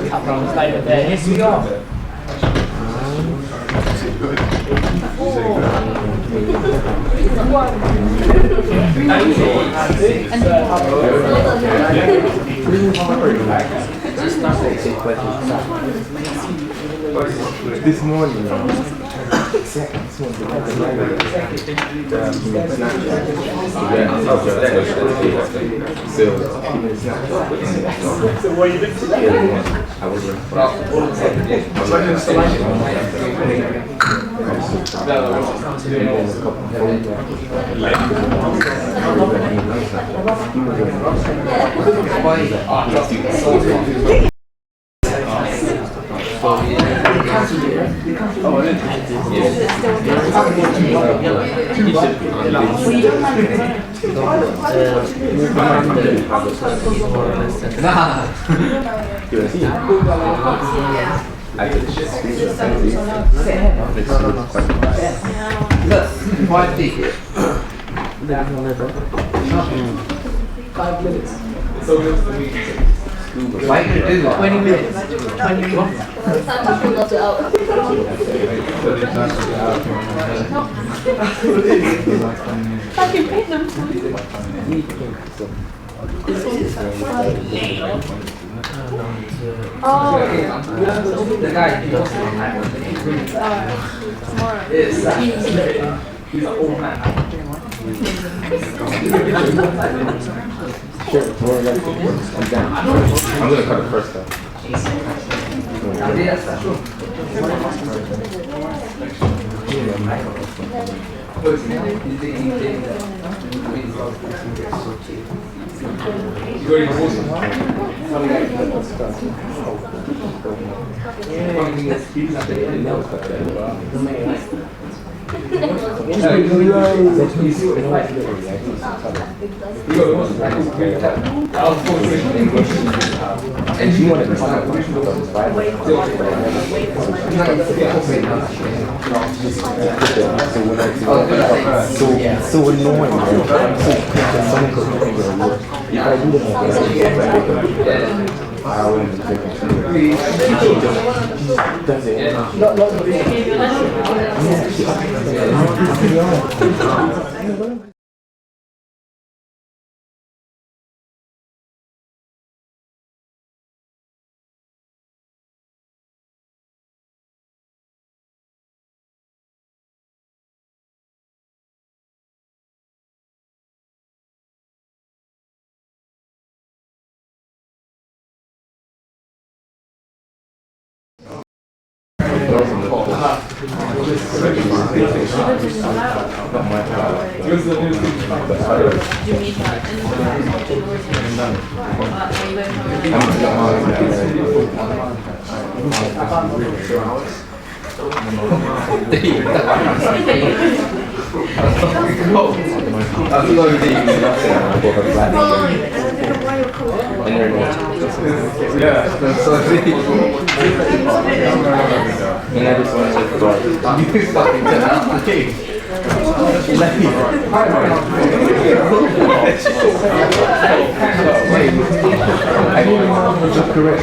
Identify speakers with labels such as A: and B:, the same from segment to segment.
A: Yes, we are.
B: This morning,
A: So what you doing today?
C: Why did you do that?
A: 20 minutes. 20 minutes.
D: I can paint them.
C: The guy he does
D: Tomorrow.
C: he's an old man.
B: I'm gonna cut it first though.
C: And she wanted to find
B: so annoying, and I just want to I didn't know the correct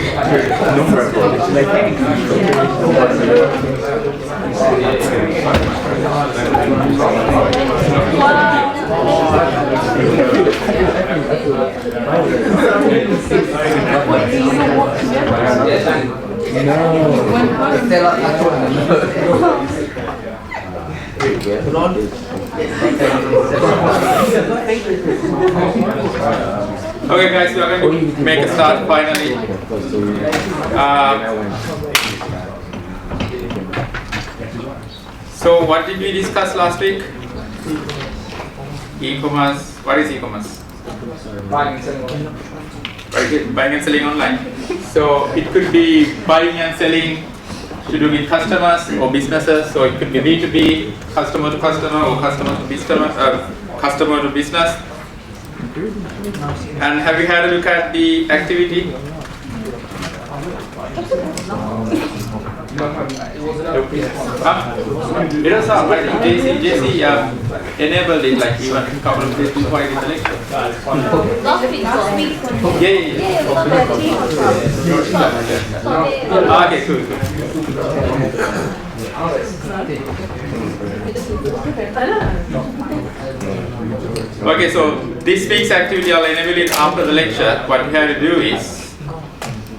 E: Okay guys, we are going to make a start finally. So what did we discuss last week? E-commerce. What is e-commerce? Buying and selling online. So it could be buying and selling to do with customers or businesses. So it could be B2B, customer to customer, or customer to business. And have you had a look at the activity? It was I think JC enabled it like even a couple of days before I did the lecture.
D: Last week.
E: Yeah. Okay, cool. Okay, so this week's activity I'll enable it after the lecture. What you have to do is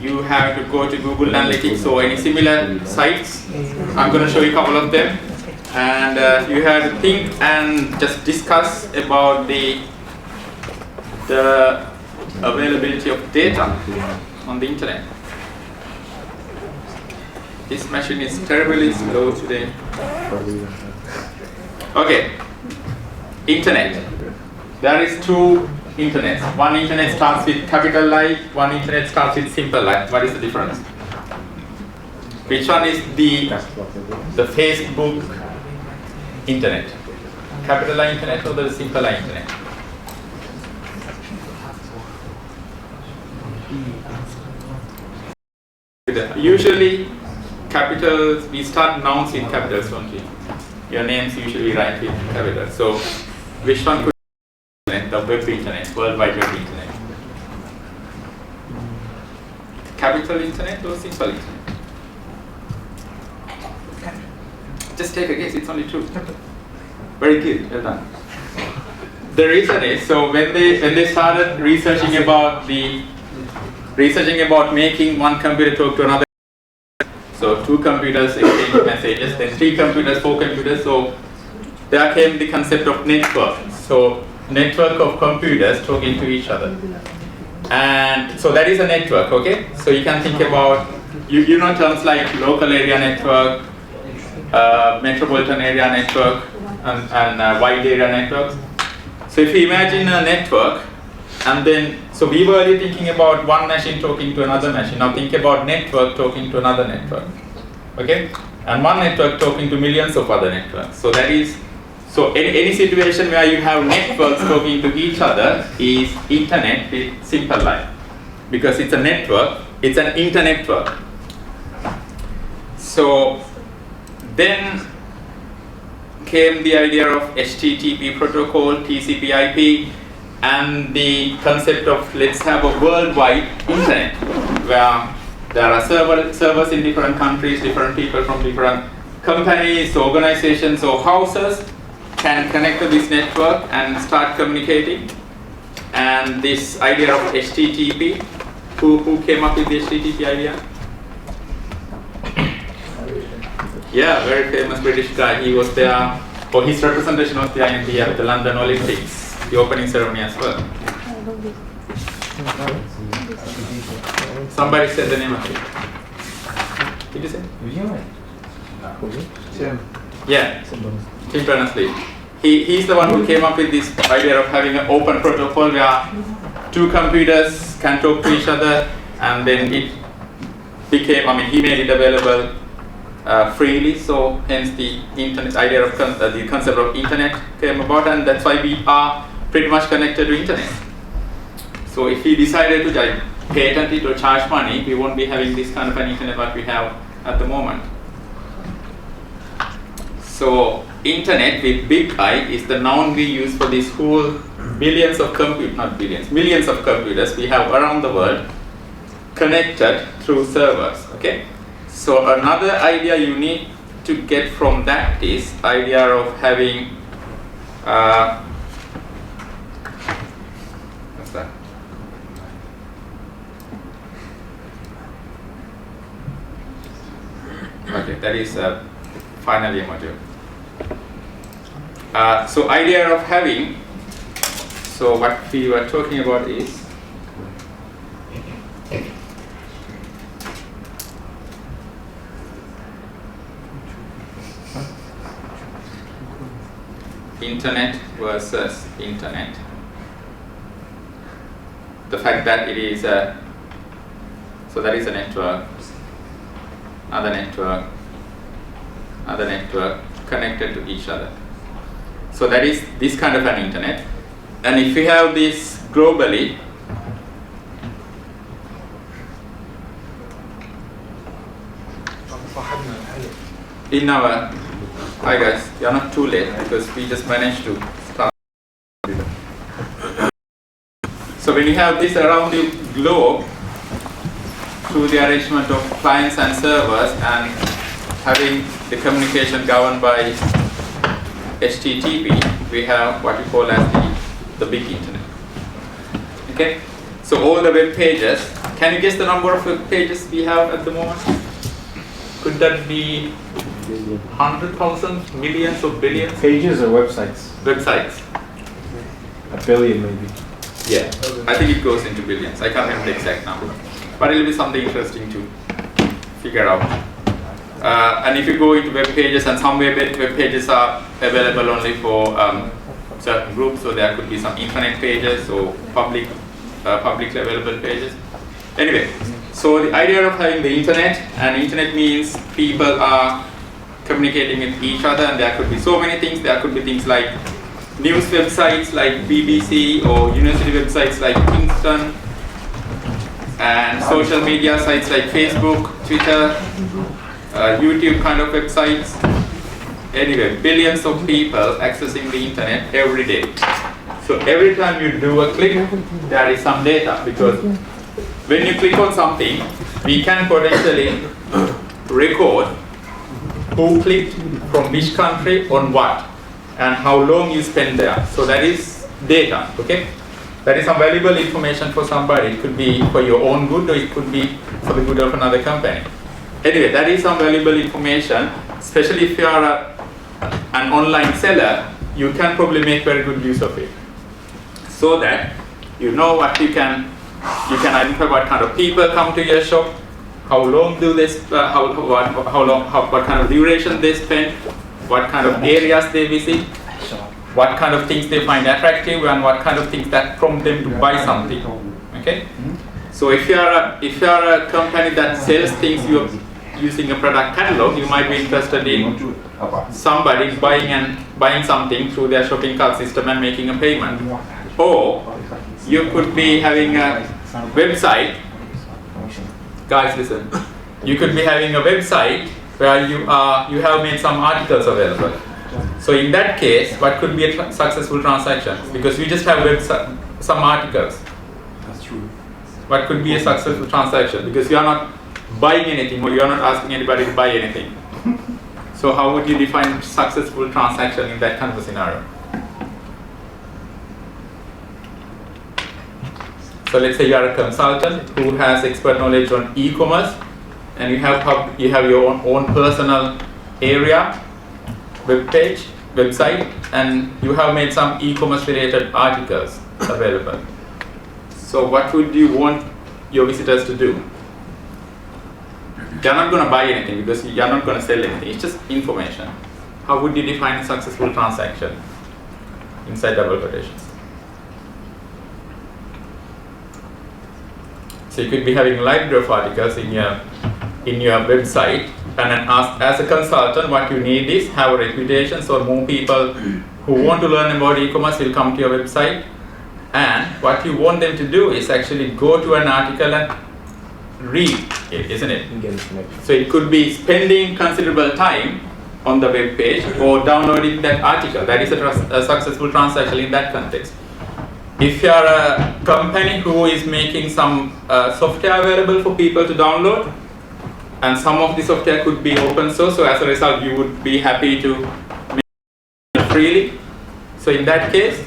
E: you have to go to Google Analytics or any similar sites. I'm going to show you a couple of them, and you have to think and just discuss about the availability of data on the internet. This machine is terribly slow today. Okay, internet. There is two internets. One internet starts with capital I, one internet starts with simple I. What is the difference? Which one is the Facebook internet? Capital I internet or the simple I internet? Usually capitals, we start nouns with capitals, don't we? Your names usually write with capitals. So which one could be the web internet, World Wide Web internet? Capital internet or simple internet? Just take a guess, it's only two. Very good, well done. The reason is, so when they started researching about making one computer talk to another, so two computers exchange messages, then three computers, four computers, so there came the concept of network. So network of computers talking to each other. And so that is a network, okay? So you can think about, you know terms like local area network, metropolitan area network, and wide area networks. So if you imagine a network, and then, so we were already thinking about one machine talking to another machine. Now think about network talking to another network, okay? And one network talking to millions of other networks. So that is, so any situation where you have networks talking to each other is internet with simple I. Because it's a network, it's an internetwork. So then came the idea of HTTP protocol, TCP/IP, and the concept of let's have a worldwide internet where there are servers in different countries, different people from different companies, organizations, or houses can connect to this network and start communicating. And this idea of HTTP, who came up with the HTTP idea? Yeah, very famous British guy. He was there, or his representation was there in the London Olympics, the opening ceremony as well. Somebody said the name of it. Did you say? Yeah, Tim Berners-Lee. He's the one who came up with this idea of having an open protocol where two computers can talk to each other, and then it became, he made it available freely, so hence the internet idea of the concept of internet came about, and that's why we are pretty much connected to internet. So if we decided to patent it or charge money, we won't be having this kind of an internet that we have at the moment. So internet with big I is the noun we use for this whole millions of computers we have around the world connected through servers, okay? So another idea you need to get from that is idea of having what's that? Okay, that is finally a module. So idea of having, so what we were talking about is internet versus internet. The fact that it is so that is a network, other network, other network connected to each other. So that is this kind of an internet. And if we have this globally, in our, hi guys, you're not too late because we just managed to start. So when you have this around the globe, through the arrangement of clients and servers and having the communication governed by HTTP, we have what we call as the big internet. Okay, so all the web pages, can you guess the number of web pages we have at the moment? Could that be 100,000, millions or billions?
B: Pages or websites?
E: Websites.
B: A billion maybe.
E: Yeah, I think it goes into billions. I can't remember the exact number. But it'll be something interesting to figure out. And if you go into web pages, and some web pages are available only for certain groups, so there could be some intranet pages or publicly available pages. Anyway, so the idea of having the internet, and internet means people are communicating with each other, and there could be so many things. There could be things like news websites like BBC or university websites like Kingston, and social media sites like Facebook, Twitter, YouTube kind of websites. Anyway, billions of people accessing the internet every day. So every time you do a click, there is some data, because when you click on something, we can potentially record who clicked, from which country, on what, and how long you spend there. So that is data, okay? That is some valuable information for somebody. It could be for your own good, or it could be for the good of another company. Anyway, that is some valuable information, especially if you are an online seller. You can probably make very good use of it, so that you know what you can identify what kind of people come to your shop, how long do they, what kind of duration they spend, what kind of areas they visit, what kind of things they find attractive, and what kind of things that prompt them to buy something. Okay? So if you are a company that sells things, you're using a product catalog, you might be interested in somebody buying something through their shopping cart system and making a payment. Or you could be having a website. Guys, listen. You could be having a website where you have made some articles available. So in that case, what could be a successful transaction? Because we just have some articles.
B: That's true.
E: What could be a successful transaction? Because you are not buying anything, or you are not asking anybody to buy anything. So how would you define successful transaction in that kind of a scenario? So let's say you are a consultant who has expert knowledge on e-commerce, and you have your own personal area, website, and you have made some e-commerce related articles available. So what would you want your visitors to do? They're not going to buy anything because you're not going to sell anything. It's just information. How would you define a successful transaction inside double quotations? So you could be having a library of articles in your website, and then as a consultant, what you need is have a reputation, so more people who want to learn about e-commerce will come to your website. And what you want them to do is actually go to an article and read it, isn't it? So it could be spending considerable time on the web page or downloading that article. That is a successful transaction in that context. If you are a company who is making some software available for people to download, and some of the software could be open source, so as a result you would be happy to make it freely. So in that case,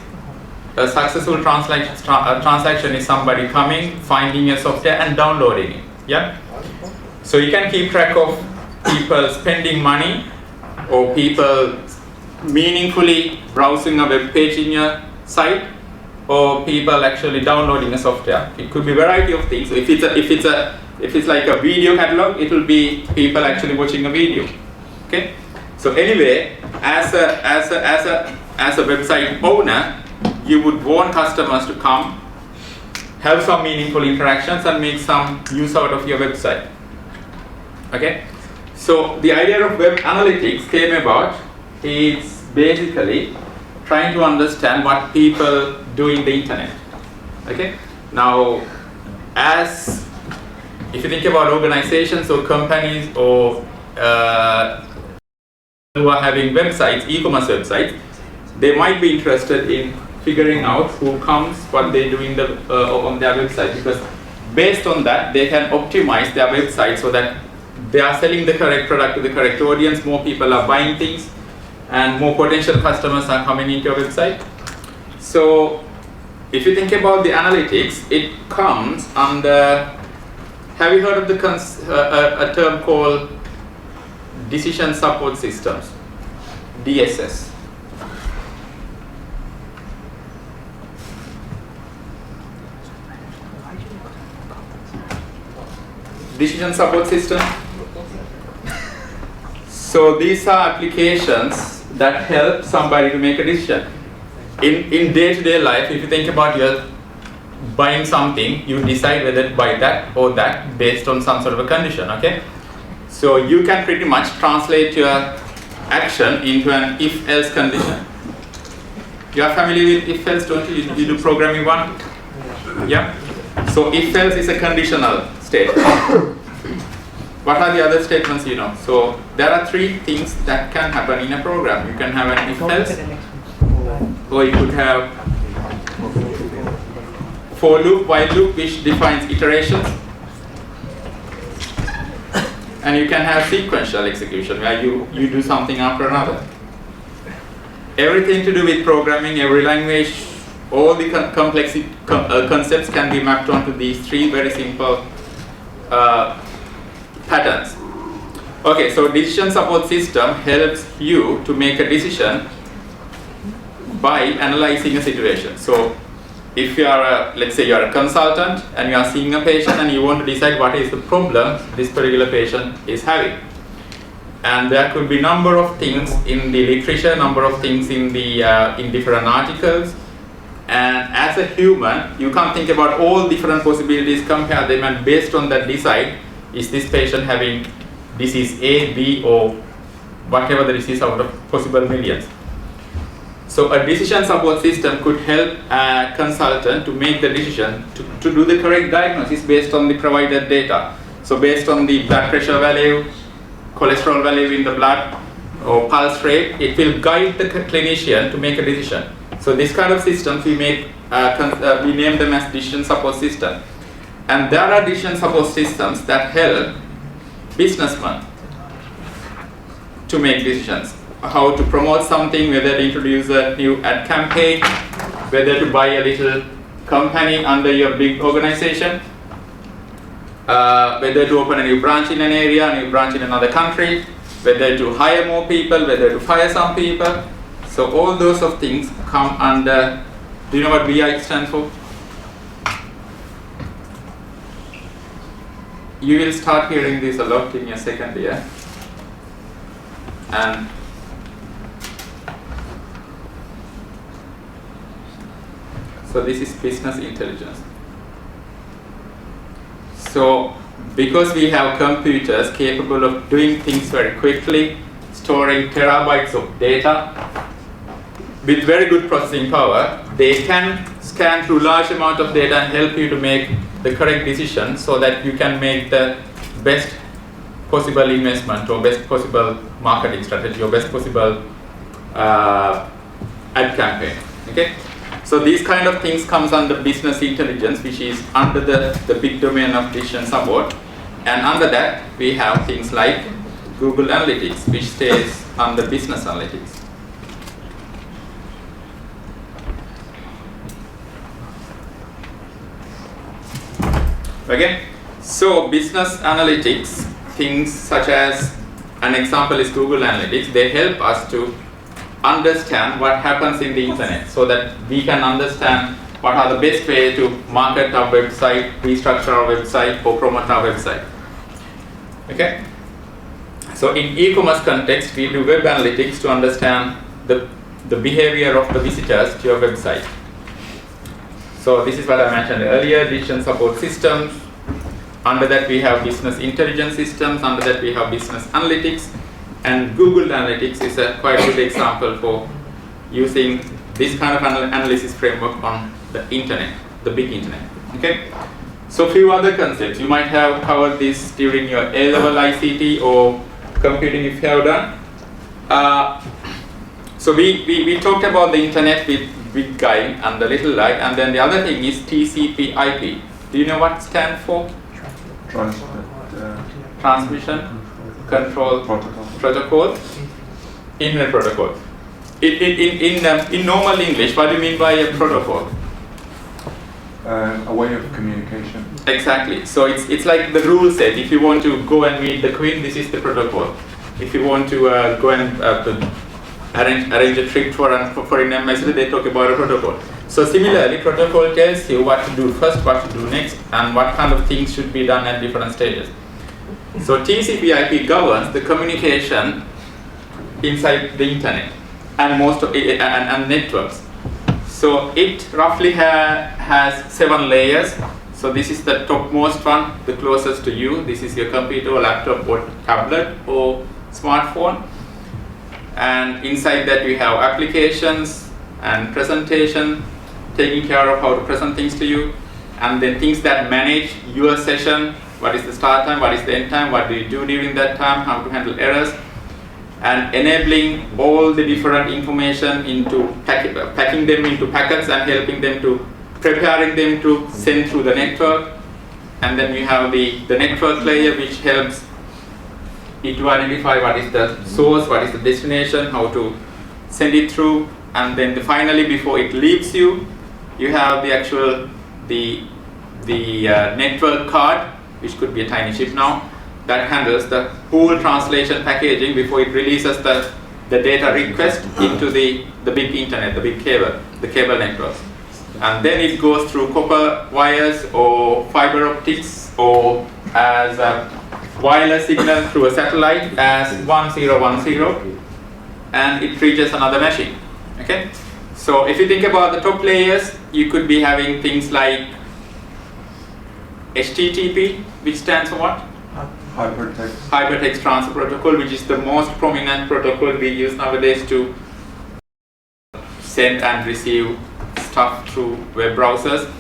E: a successful transaction is somebody coming, finding a software and downloading it. Yeah. So you can keep track of people spending money, or people meaningfully browsing a web page in your site, or people actually downloading a software. It could be a variety of things. So if it's like a video catalog, it will be people actually watching a video. Okay. So anyway, as a website owner, you would want customers to come, have some meaningful interactions, and make some use out of your website. Okay? So the idea of web analytics came about. It's basically trying to understand what people do in the internet. Okay? Now, if you think about organizations or companies or who are having websites, e-commerce websites, they might be interested in figuring out who comes, what they do in on their website, because based on that, they can optimize their website so that they are selling the correct product to the correct audience, more people are buying things, and more potential customers are coming into your website. So if you think about the analytics, it comes under, have you heard of the a term called decision support systems, DSS? Decision support system. So these are applications that help somebody to make a decision. In day-to-day life, if you think about your buying something, you decide whether to buy that or that based on some sort of a condition, okay? So you can pretty much translate your action into an if-else condition. You are familiar with if-else, don't you? You do programming one? Yeah? So if-else is a conditional statement. What are the other statements you know? So there are three things that can happen in a program. You can have an if-else, or you could have for loop, while loop, which defines iterations, and you can have sequential execution where you do something after another. Everything to do with programming, every language, all the complex concepts can be mapped onto these three very simple patterns. Okay, so decision support system helps you to make a decision by analyzing a situation. So if you are let's say you are a consultant and you are seeing a patient and you want to decide what is the problem this particular patient is having. And there could be number of things in the literature, number of things in the in different articles. And as a human, you can't think about all different possibilities, compare them, and based on that decide, is this patient having disease A, B, or whatever the disease out of possible millions. So a decision support system could help a consultant to make the decision to do the correct diagnosis based on the provided data. So based on the blood pressure value, cholesterol value in the blood, or pulse rate, it will guide the clinician to make a decision. So this kind of systems we make, we name them as decision support system. And there are decision support systems that help businessmen to make decisions. How to promote something, whether to introduce a new ad campaign, whether to buy a little company under your big organization, whether to open a new branch in an area, a new branch in another country, whether to hire more people, whether to fire some people. So all those of things come under, do you know what BI stands for? You will start hearing this a lot in your second year. And so this is business intelligence. So because we have computers capable of doing things very quickly, storing terabytes of data with very good processing power, they can scan through large amount of data and help you to make the correct decision so that you can make the best possible investment or best possible marketing strategy or best possible ad campaign. Okay? So these kind of things comes under business intelligence, which is under the big domain of decision support. And under that, we have things like Google Analytics, which stays under business analytics. Okay, so business analytics, things such as, an example is Google Analytics, they help us to understand what happens in the internet so that we can understand what are the best way to market our website, restructure our website, or promote our website. Okay, so in e-commerce context, we do web analytics to understand the behavior of the visitors to your website. So this is what I mentioned earlier, decision support systems. Under that we have business intelligence systems, under that we have business analytics, and Google Analytics is a quite good example for using this kind of analysis framework on the internet, the big internet. Okay. So few other concepts, you might have covered this during your A-level ICT or computing if you have done. So we talked about the internet with big guy and the little guy, and then the other thing is TCP/IP. Do you know what it stands for? Transmission Control Protocol. Internet protocol. In normal English, what do you mean by a protocol?
B: A way of communication.
E: Exactly. So it's like the rule set. If you want to go and meet the Queen, this is the protocol. If you want to go and arrange a trip for an embassy, they talk about a protocol. So similarly, protocol tells you what to do first, what to do next, and what kind of things should be done at different stages. So TCP/IP governs the communication inside the internet and most of it, and networks. So it roughly has 7 layers. So this is the topmost one, the closest to you. This is your computer or laptop or tablet or smartphone. And inside that you have applications and presentation, taking care of how to present things to you. And then things that manage your session. What is the start time, what is the end time, what do you do during that time, how to handle errors. And enabling all the different information into packing them into packets and helping them to preparing them to send through the network. And then you have the network layer, which helps you to identify what is the source, what is the destination, how to send it through. And then finally, before it leaves you, you have the actual network card, which could be a tiny chip now, that handles the whole translation packaging before it releases the data request into the big internet, the big cable, the cable networks. And then it goes through copper wires or fiber optics or as a wireless signal through a satellite as 1010, and it reaches another machine. Okay? So if you think about the top layers, you could be having things like HTTP, which stands for what? Hypertext Transfer Protocol, which is the most prominent protocol we use nowadays to send and receive stuff through web browsers.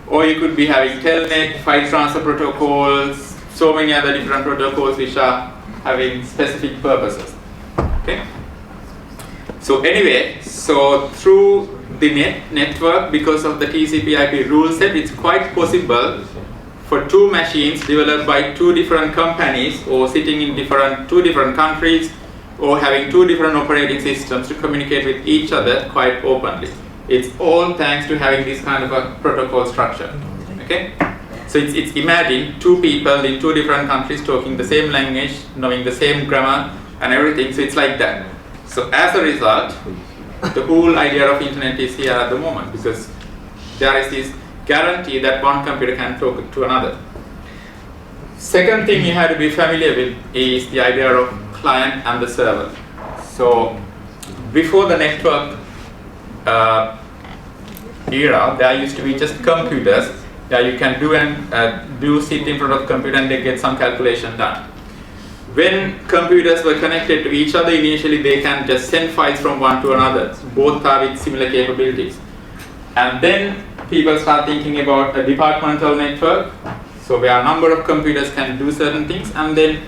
E: Or you could be having Telnet, file transfer protocols, so many other different protocols which are having specific purposes. Okay? So anyway, so through the network, because of the TCP/IP rule set, it's quite possible for 2 machines developed by 2 different companies or sitting in 2 different countries or having 2 different operating systems to communicate with each other quite openly. It's all thanks to having this kind of a protocol structure. Okay? So it's imagine 2 people in 2 different countries talking the same language, knowing the same grammar and everything. So it's like that. So as a result, the whole idea of internet is here at the moment, because there is this guarantee that one computer can talk to another. Second thing you have to be familiar with is the idea of client and the server. So before the network era, there used to be just computers that you can sit in front of the computer and they get some calculation done. When computers were connected to each other, initially they can just send files from one to another. Both are with similar capabilities. And then people start thinking about a departmental network, so where a number of computers can do certain things, and then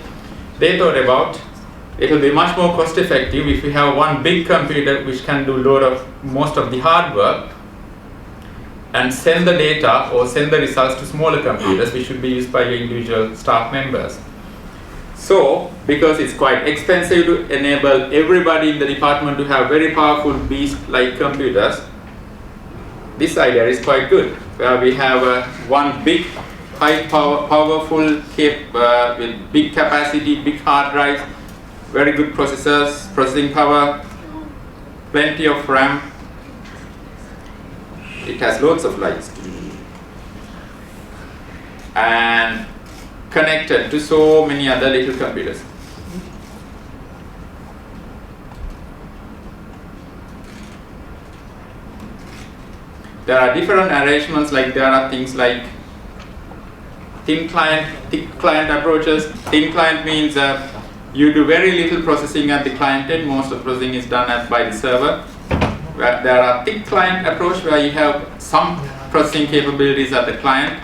E: they thought about it will be much more cost effective if we have one big computer which can do most of the hard work and send the data or send the results to smaller computers which should be used by your individual staff members. So, because it's quite expensive to enable everybody in the department to have very powerful beast-like computers, this idea is quite good, where we have one big, powerful with big capacity, big hard drives, very good processors, processing power, plenty of RAM. It has loads of lights. And connected to so many other little computers. There are different arrangements, like there are things like thin client, thick client approaches. Thin client means you do very little processing at the client end. Most of the processing is done by the server. Where there are thick client approach, where you have some processing capabilities at the client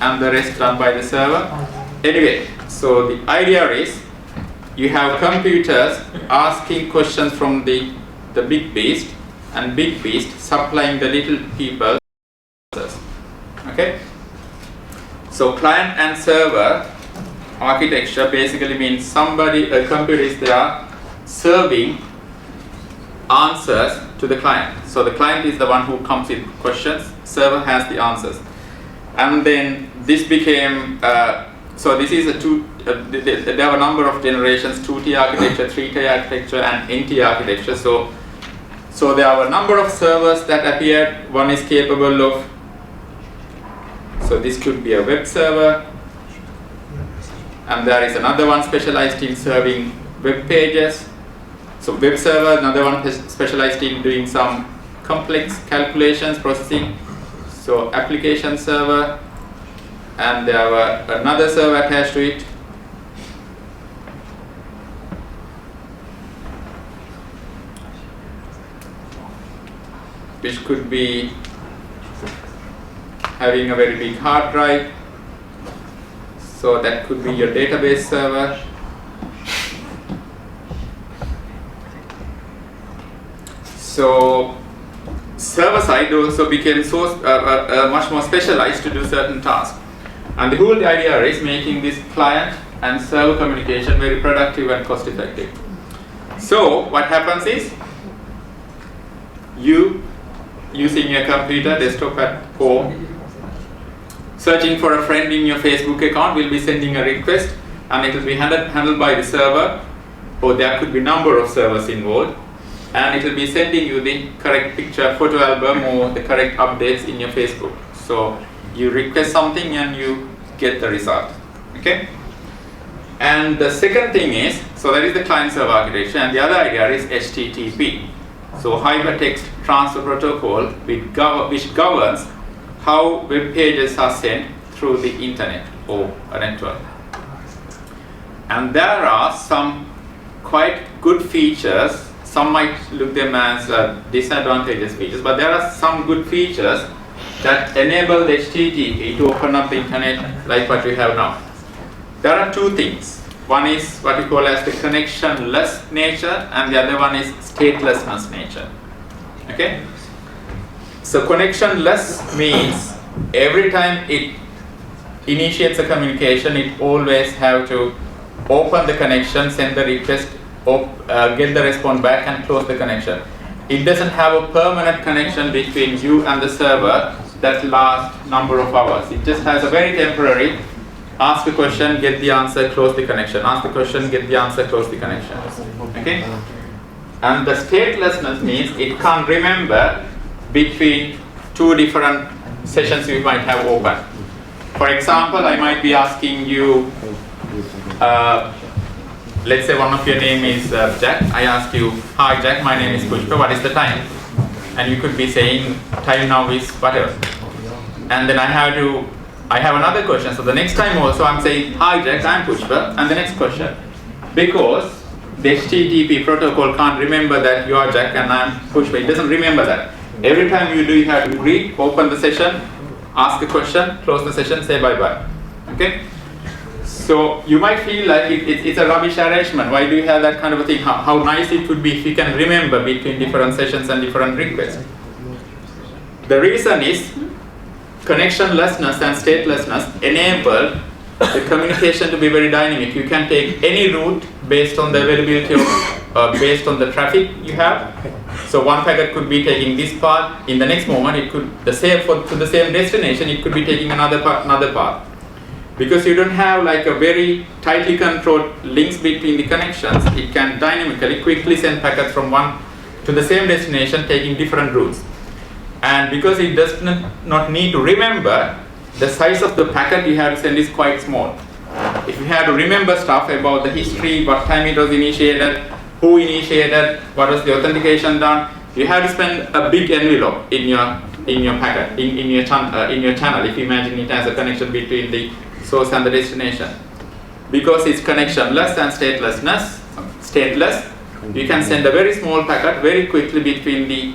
E: and the rest done by the server. Anyway, so the idea is you have computers asking questions from the big beast, and big beast supplying the little people answers. Okay? So client and server architecture basically means a computer is there serving answers to the client. So the client is the one who comes with questions, server has the answers. And then this became, so this is there are a number of generations, 2T architecture, 3T architecture, and NT architecture. So there are a number of servers that appeared. One is capable of, so this could be a web server, and there is another one specialized in serving web pages. So web server, another one is specialized in doing some complex calculations, processing. So application server, and there were another server attached to it. Which could be having a very big hard drive. So that could be your database server. So server side also became so much more specialized to do certain tasks. And the whole idea is making this client and server communication very productive and cost effective. So what happens is, you using your computer, desktop at home, searching for a friend in your Facebook account, will be sending a request, and it will be handled by the server, or there could be number of servers involved, and it will be sending you the correct picture, photo album, or the correct updates in your Facebook. So you request something and you get the result. Okay? And the second thing is, so that is the client server architecture, and the other idea is HTTP. So hypertext transfer protocol, which governs how web pages are sent through the internet or a network. And there are some quite good features. Some might look them as disadvantageous features, but there are some good features that enable the HTTP to open up the internet like what we have now. There are two things. One is what we call as the connectionless nature, and the other one is statelessness nature. Okay? So connectionless means every time it initiates a communication, it always have to open the connection, send the request, get the response back, and close the connection. It doesn't have a permanent connection between you and the server that lasts number of hours. It just has a very temporary, ask the question, get the answer, close the connection. Ask the question, get the answer, close the connection. Okay? And the statelessness means it can't remember between two different sessions you might have open. For example, I might be asking you, let's say one of your name is Jack. I ask you, hi Jack, my name is Pushpa, what is the time? And you could be saying, time now is whatever. And then I have another question. So the next time also I'm saying, hi Jack, I'm Pushpa, and the next question. Because the HTTP protocol can't remember that you are Jack and I'm Pushpa. It doesn't remember that. Every time you do, you have to read, open the session, ask a question, close the session, say bye-bye. Okay? So you might feel like it's a rubbish arrangement. Why do you have that kind of a thing? How nice it would be if you can remember between different sessions and different requests. The reason is connectionlessness and statelessness enable the communication to be very dynamic. You can take any route based on the availability of, based on the traffic you have. So one packet could be taking this path. In the next moment, it could to the same destination. It could be taking another path. Because you don't have like a very tightly controlled links between the connections, it can dynamically quickly send packets from one to the same destination, taking different routes. And because it does not need to remember, the size of the packet you have to send is quite small. If you have to remember stuff about the history, what time it was initiated, who initiated, what was the authentication done, you have to spend a big envelope in your packet, in your channel, if you imagine it as a connection between the source and the destination. Because it's connectionless and stateless, you can send a very small packet very quickly between the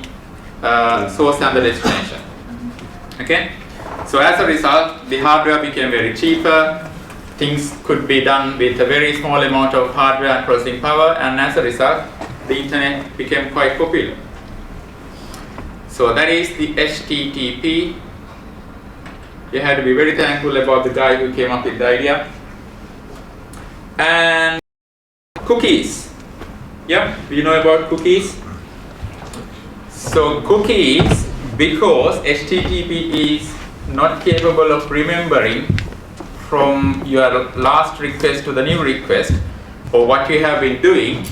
E: source and the destination. Okay? So as a result, the hardware became very cheaper, things could be done with a very small amount of hardware and processing power, and as a result, the internet became quite popular. So that is the HTTP. You had to be very thankful about the guy who came up with the idea. And cookies. Yeah, you know about cookies? So cookies, because HTTP is not capable of remembering from your last request to the new request, or what you have been doing,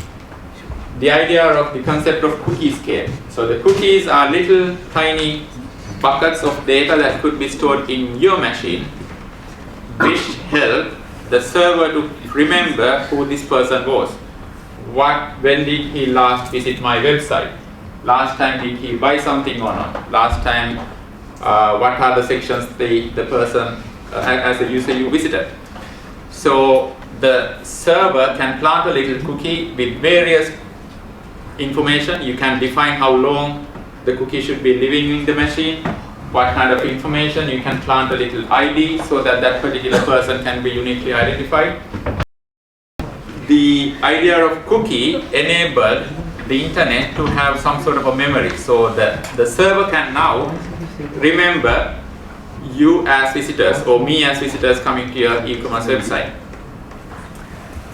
E: the idea of the concept of cookies came. So the cookies are little tiny buckets of data that could be stored in your machine, which help the server to remember who this person was. When did he last visit my website? Last time did he buy something or not? Last time, what are the sections the person as a user you visited? So the server can plant a little cookie with various information. You can define how long the cookie should be living in the machine, what kind of information. You can plant a little ID so that that particular person can be uniquely identified. The idea of cookie enabled the internet to have some sort of a memory, so that the server can now remember you as visitors or me as visitors coming to your e-commerce website.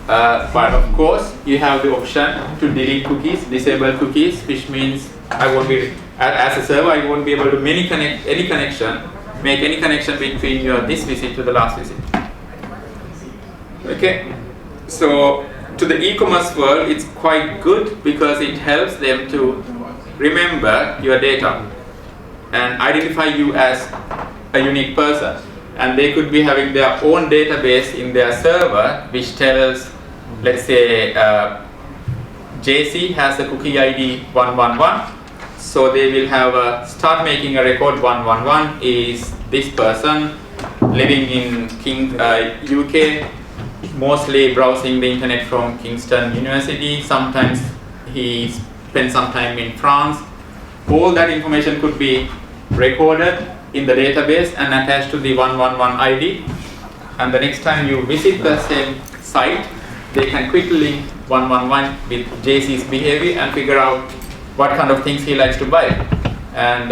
E: But of course, you have the option to delete cookies, disable cookies, which means I won't be, as a server, I won't be able to make any connection between this visit to the last visit. Okay, so to the e-commerce world, it's quite good because it helps them to remember your data and identify you as a unique person. And they could be having their own database in their server which tells, let's say, JC has a cookie ID 111, so they will have start making a record. 111 is this person living in UK, mostly browsing the internet from Kingston University. Sometimes he spent some time in France. All that information could be recorded in the database and attached to the 111 ID, and the next time you visit the same site, they can quickly link 111 with JC's behavior and figure out what kind of things he likes to buy, and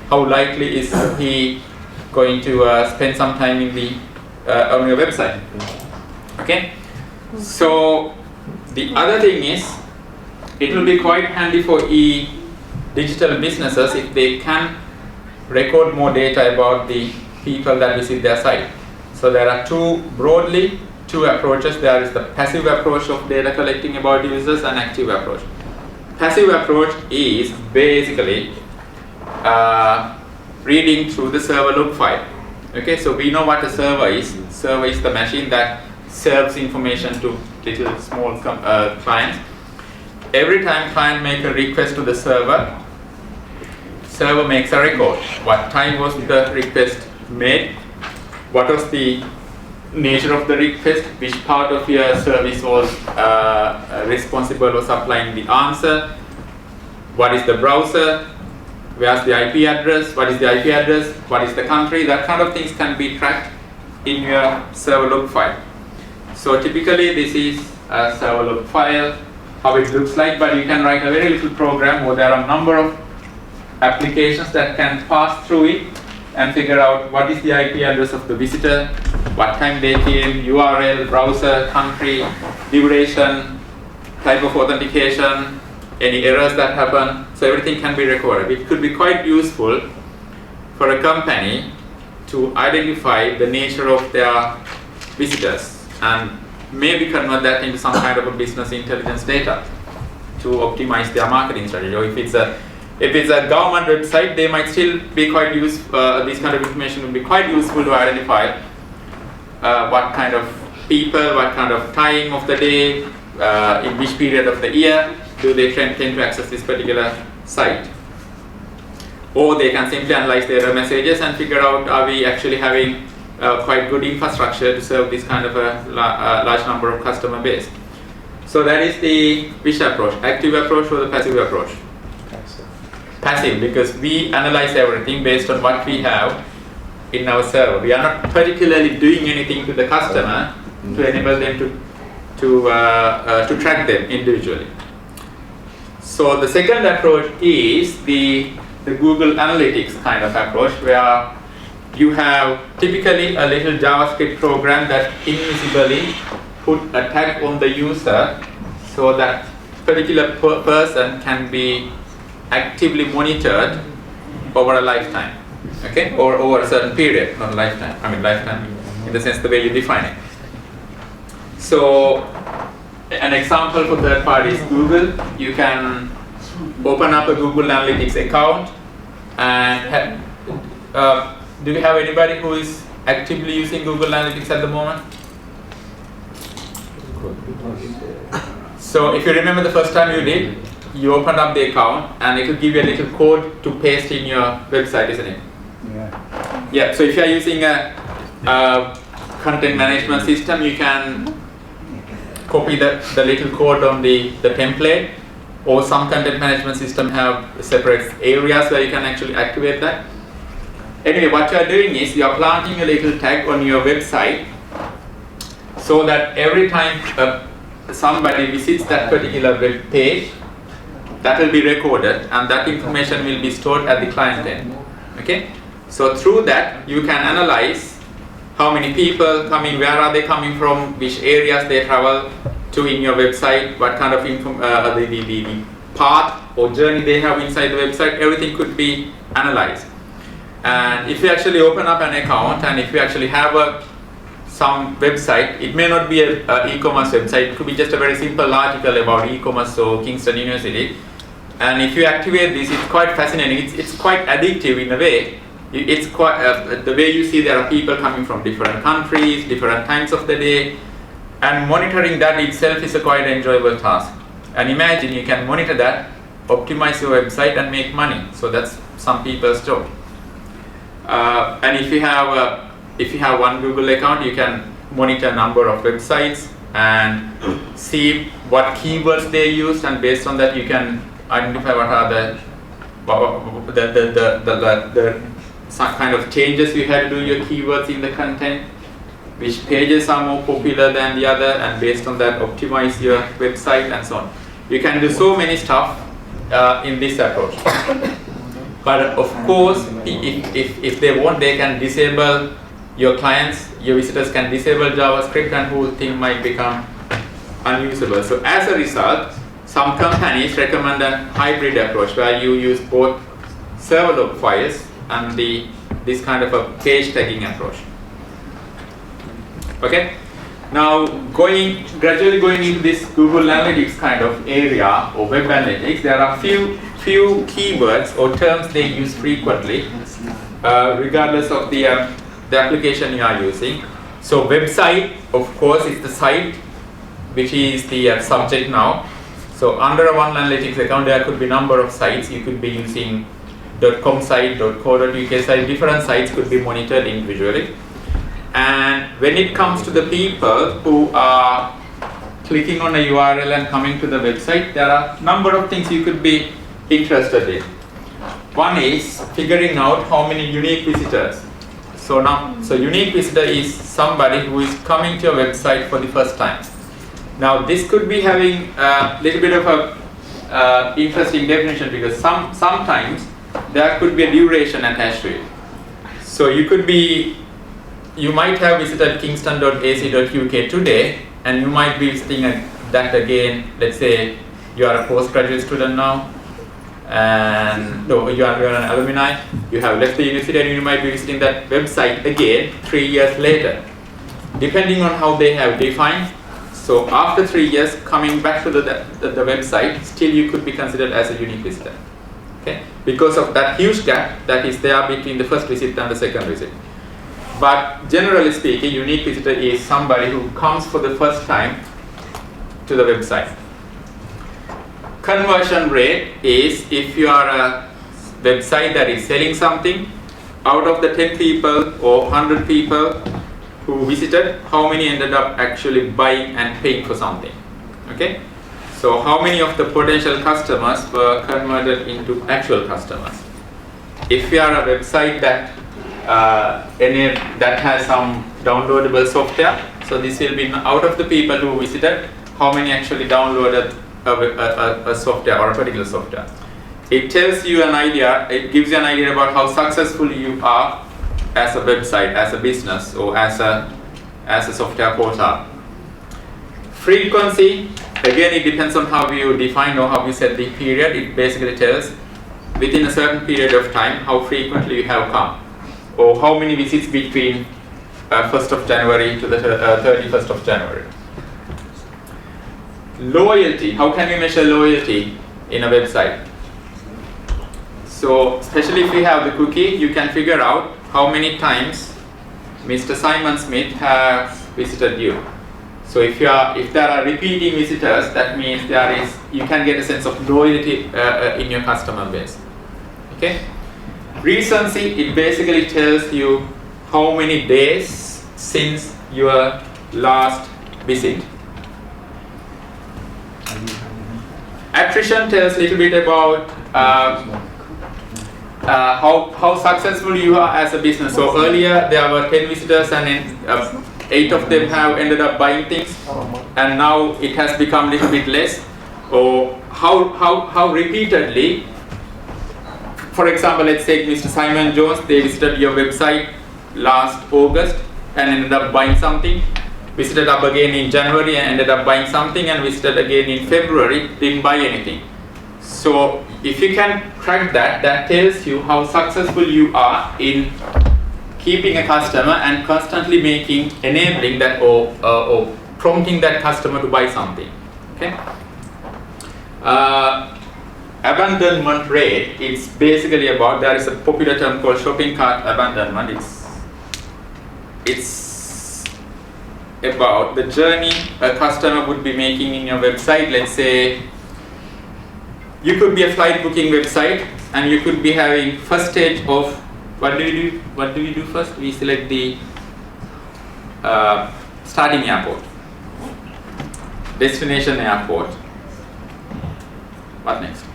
E: how likely is he going to spend some time in the on your website. Okay, so the other thing is, it will be quite handy for digital businesses if they can record more data about the people that visit their site. So there are broadly two approaches. There is the passive approach of data collecting about users and active approach. Passive approach is basically reading through the server log file. Okay, so we know what a server is. Server is the machine that serves information to little small clients. Every time client makes a request to the server makes a record. What time was the request made? What was the nature of the request? Which part of your service was responsible for supplying the answer? What is the browser? Where's the IP address? What is the IP address? What is the country? That kind of things can be tracked in your server log file. So typically this is a server log file, how it looks like, but you can write a very little program where there are a number of applications that can pass through it and figure out what is the IP address of the visitor, what time they came, URL, browser, country, duration, type of authentication, any errors that happen. So everything can be recorded. It could be quite useful for a company to identify the nature of their visitors and maybe convert that into some kind of a business intelligence data to optimize their marketing strategy. Or if it's a government website, they might still be quite useful. This kind of information will be quite useful to identify what kind of people, what kind of time of the day, in which period of the year do they tend to access this particular site. Or they can simply analyze their messages and figure out, are we actually having quite good infrastructure to serve this kind of a large number of customer base. So that is the which approach, active approach or the passive approach? Passive, because we analyze everything based on what we have in our server. We are not particularly doing anything to the customer to enable them to track them individually. So the second approach is the Google Analytics kind of approach, where you have typically a little JavaScript program that invisibly put a tag on the user so that particular person can be actively monitored over a lifetime, okay, or over a certain period, not a lifetime. I mean lifetime in the sense the way you define it. So an example for third party is Google. You can open up a Google Analytics account and do we have anybody who is actively using Google Analytics at the moment? So if you remember the first time you did, you opened up the account and it will give you a little code to paste in your website, isn't it?
B: Yeah.
E: Yeah, so if you are using a content management system, you can copy the little code on the template, or some content management system have separate areas where you can actually activate that. Anyway, what you are doing is you are planting a little tag on your website so that every time somebody visits that particular web page, that will be recorded and that information will be stored at the client end. Okay? So through that you can analyze how many people coming, where are they coming from, which areas they travel to in your website, what kind of the path or journey they have inside the website. Everything could be analyzed. And if you actually open up an account and if you actually have some website, it may not be an e-commerce website, it could be just a very simple article about e-commerce or Kingston University. And if you activate this, it's quite fascinating. It's quite addictive in a way. It's quite the way you see there are people coming from different countries, different times of the day, and monitoring that itself is a quite enjoyable task. And imagine you can monitor that, optimize your website, and make money. So that's some people's job. And if you have one Google account, you can monitor a number of websites and see what keywords they used, and based on that you can identify what are the some kind of changes you had to do your keywords in the content, which pages are more popular than the other, and based on that optimize your website and so on. You can do so many stuff in this approach. But of course, if they want, they can disable your clients, your visitors can disable JavaScript, and whole thing might become unusable. So as a result, some companies recommend a hybrid approach where you use both server log files and this kind of a page tagging approach. Okay. Now gradually going into this Google Analytics kind of area or web analytics, there are few keywords or terms they use frequently, regardless of the application you are using. So website, of course, is the site, which is the subject now. So under a one analytics account, there could be number of sites. You could be using .com site, .co.uk site. Different sites could be monitored individually. And when it comes to the people who are clicking on a URL and coming to the website, there are a number of things you could be interested in. One is figuring out how many unique visitors. So unique visitor is somebody who is coming to your website for the first time. Now this could be having a little bit of a interesting definition, because sometimes there could be a duration attached to it. So you might have visited kingston.ac.uk today, and you might be visiting that again. Let's say you are a postgraduate student now, and you are an alumni. You have left the university, and you might be visiting that website again 3 years later, depending on how they have defined. So after 3 years, coming back to the website, still you could be considered as a unique visitor. Okay, because of that huge gap that is there between the first visit and the second visit. But generally speaking, unique visitor is somebody who comes for the first time to the website. Conversion rate is if you are a website that is selling something, out of the 10 people or 100 people who visited, how many ended up actually buying and paying for something. Okay? So how many of the potential customers were converted into actual customers? If you are a website that any that has some downloadable software. So this will be out of the people who visited, how many actually downloaded a software or a particular software. It tells you an idea, it gives you an idea about how successful you are as a website, as a business, or as a software portal. Frequency, again it depends on how you define or how you set the period. It basically tells within a certain period of time how frequently you have come, or how many visits between 1st of January to the 31st of January. Loyalty, how can we measure loyalty in a website? So especially if you have the cookie, you can figure out how many times Mr. Simon Smith has visited you. So if there are repeating visitors, that means you can get a sense of loyalty in your customer base. Okay. Recency, it basically tells you how many days since your last visit. Attrition tells a little bit about how successful you are as a business. So earlier there were 10 visitors and 8 of them have ended up buying things, and now it has become a little bit less. Or how repeatedly, for example, let's take Mr. Simon Jones, they visited your website last August and ended up buying something, visited up again in January and ended up buying something, and visited again in February, didn't buy anything. So if you can track that, that tells you how successful you are in keeping a customer and constantly enabling that or prompting that customer to buy something. Okay. Abandonment rate, it's basically about, there is a popular term called shopping cart abandonment. It's about the journey a customer would be making in your website. Let's say you could be a flight booking website and you could be having first stage of, what do we do first? We select the starting airport, destination airport. What next?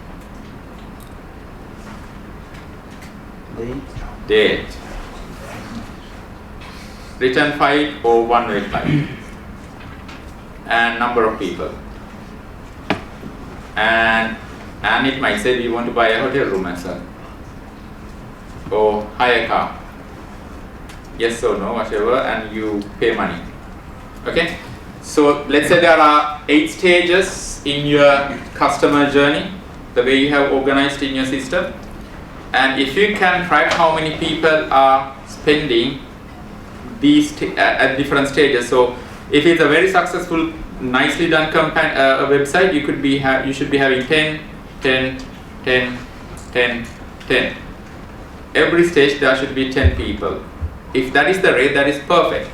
E: Date. Return flight or one-way flight. And number of people. And it might say we want to buy a hotel room as well. Or hire a car. Yes or no, whatever, and you pay money. Okay? So let's say there are 8 stages in your customer journey, the way you have organized in your system. And if you can track how many people are spending these at different stages, so if it's a very successful, nicely done website, you should be having 10, 10, 10, 10, 10. Every stage there should be 10 people. If that is the rate, that is perfect.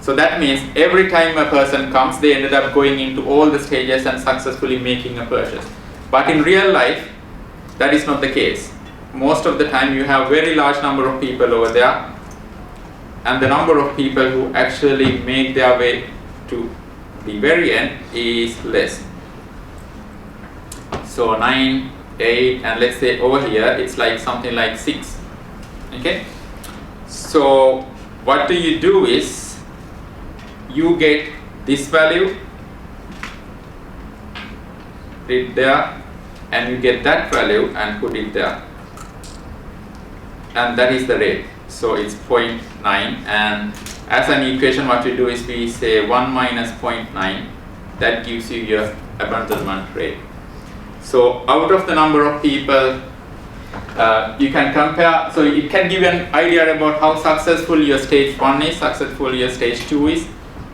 E: So that means every time a person comes, they ended up going into all the stages and successfully making a purchase. But in real life, that is not the case. Most of the time you have very large number of people over there, and the number of people who actually make their way to the very end is less. So 9, 8, and let's say over here it's like something like 6. Okay. So what do is you get this value, put it there, and you get that value and put it there, and that is the rate. So it's 0.9, and as an equation what we do is we say 1 minus 0.9, that gives you your abandonment rate. So out of the number of people, you can compare, so it can give you an idea about how successful your stage 1 is, successful your stage 2 is,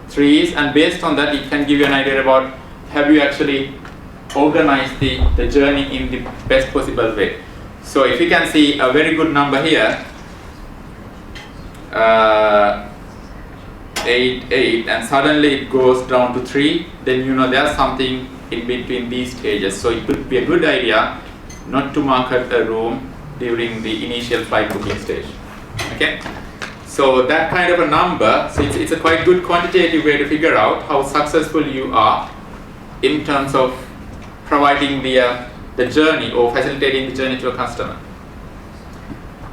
E: 3 is, and based on that it can give you an idea about have you actually organized the journey in the best possible way. So if you can see a very good number here, 8, and suddenly it goes down to 3, then you know there's something in between these stages. So it could be a good idea not to market a room during the initial flight booking stage. Okay, so that kind of a number, so it's a quite good quantitative way to figure out how successful you are in terms of providing the journey or facilitating the journey to a customer.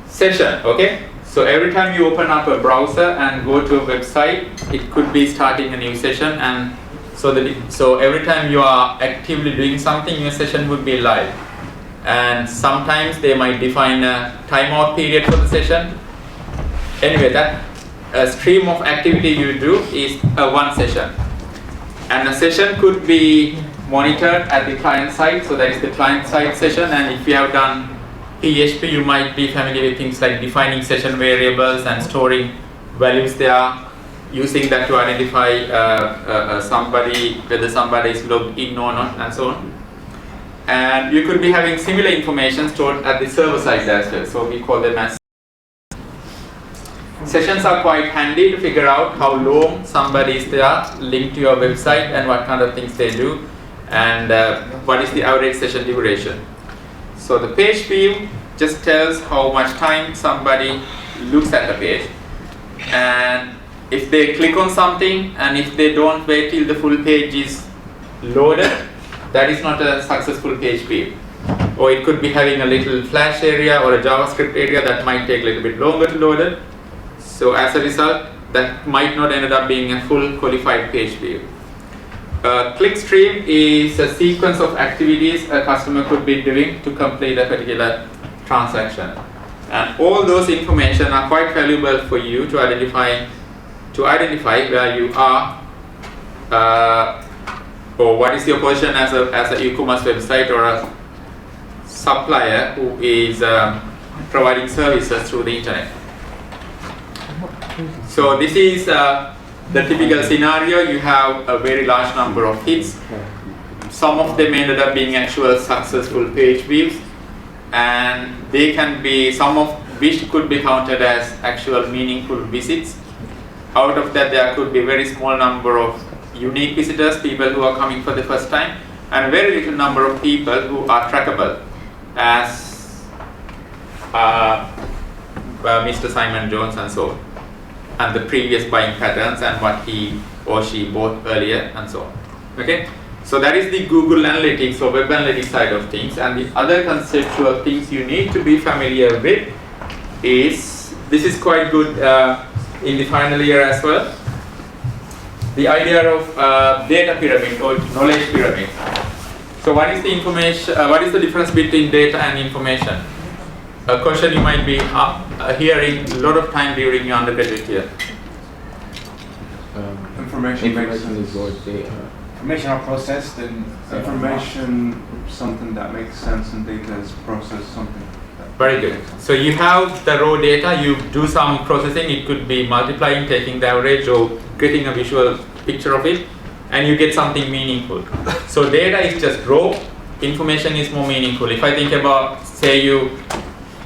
E: Session, okay. So every time you open up a browser and go to a website, it could be starting a new session, and so every time you are actively doing something, your session would be live. And sometimes they might define a timeout period for the session. Anyway, that stream of activity you do is one session. And a session could be monitored at the client side, so that is the client side session. And if you have done PHP, you might be familiar with things like defining session variables and storing values there, using that to identify somebody, whether somebody is logged in or not, and so on. And you could be having similar information stored at the server side as well, so we call them as sessions. Are quite handy to figure out how long somebody is there linked to your website and what kind of things they do, and what is the average session duration. So the page view just tells how much time somebody looks at the page, and if they click on something and if they don't wait till the full page is loaded, that is not a successful page view. Or it could be having a little flash area or a JavaScript area that might take a little bit longer to load it. So as a result, that might not end up being a full qualified page view. Clickstream is a sequence of activities a customer could be doing to complete a particular transaction. And all those information are quite valuable for you to identify where you are, or what is your position as an e-commerce website or a supplier who is providing services through the internet. So this is the typical scenario. You have a very large number of hits. Some of them ended up being actual successful page views, and they can be, some of which could be counted as actual meaningful visits. Out of that, there could be a very small number of unique visitors, people who are coming for the first time, and a very little number of people who are trackable as Mr. Simon Jones and so on, and the previous buying patterns and what he or she bought earlier and so on. Okay, so that is the Google Analytics or Web Analytics side of things. And the other conceptual things you need to be familiar with is, this is quite good in the final year as well, the idea of data pyramid or knowledge pyramid. So what is the information? What is the difference between data and information? A question you might be hearing a lot of time during your undergraduate year.
B: Information is what data.
A: Information are processed, and
B: Information, something that makes sense, and data is processed, something.
E: Very good. So you have the raw data, you do some processing, it could be multiplying, taking the average, or getting a visual picture of it, and you get something meaningful. So data is just raw, information is more meaningful. If I think about, say,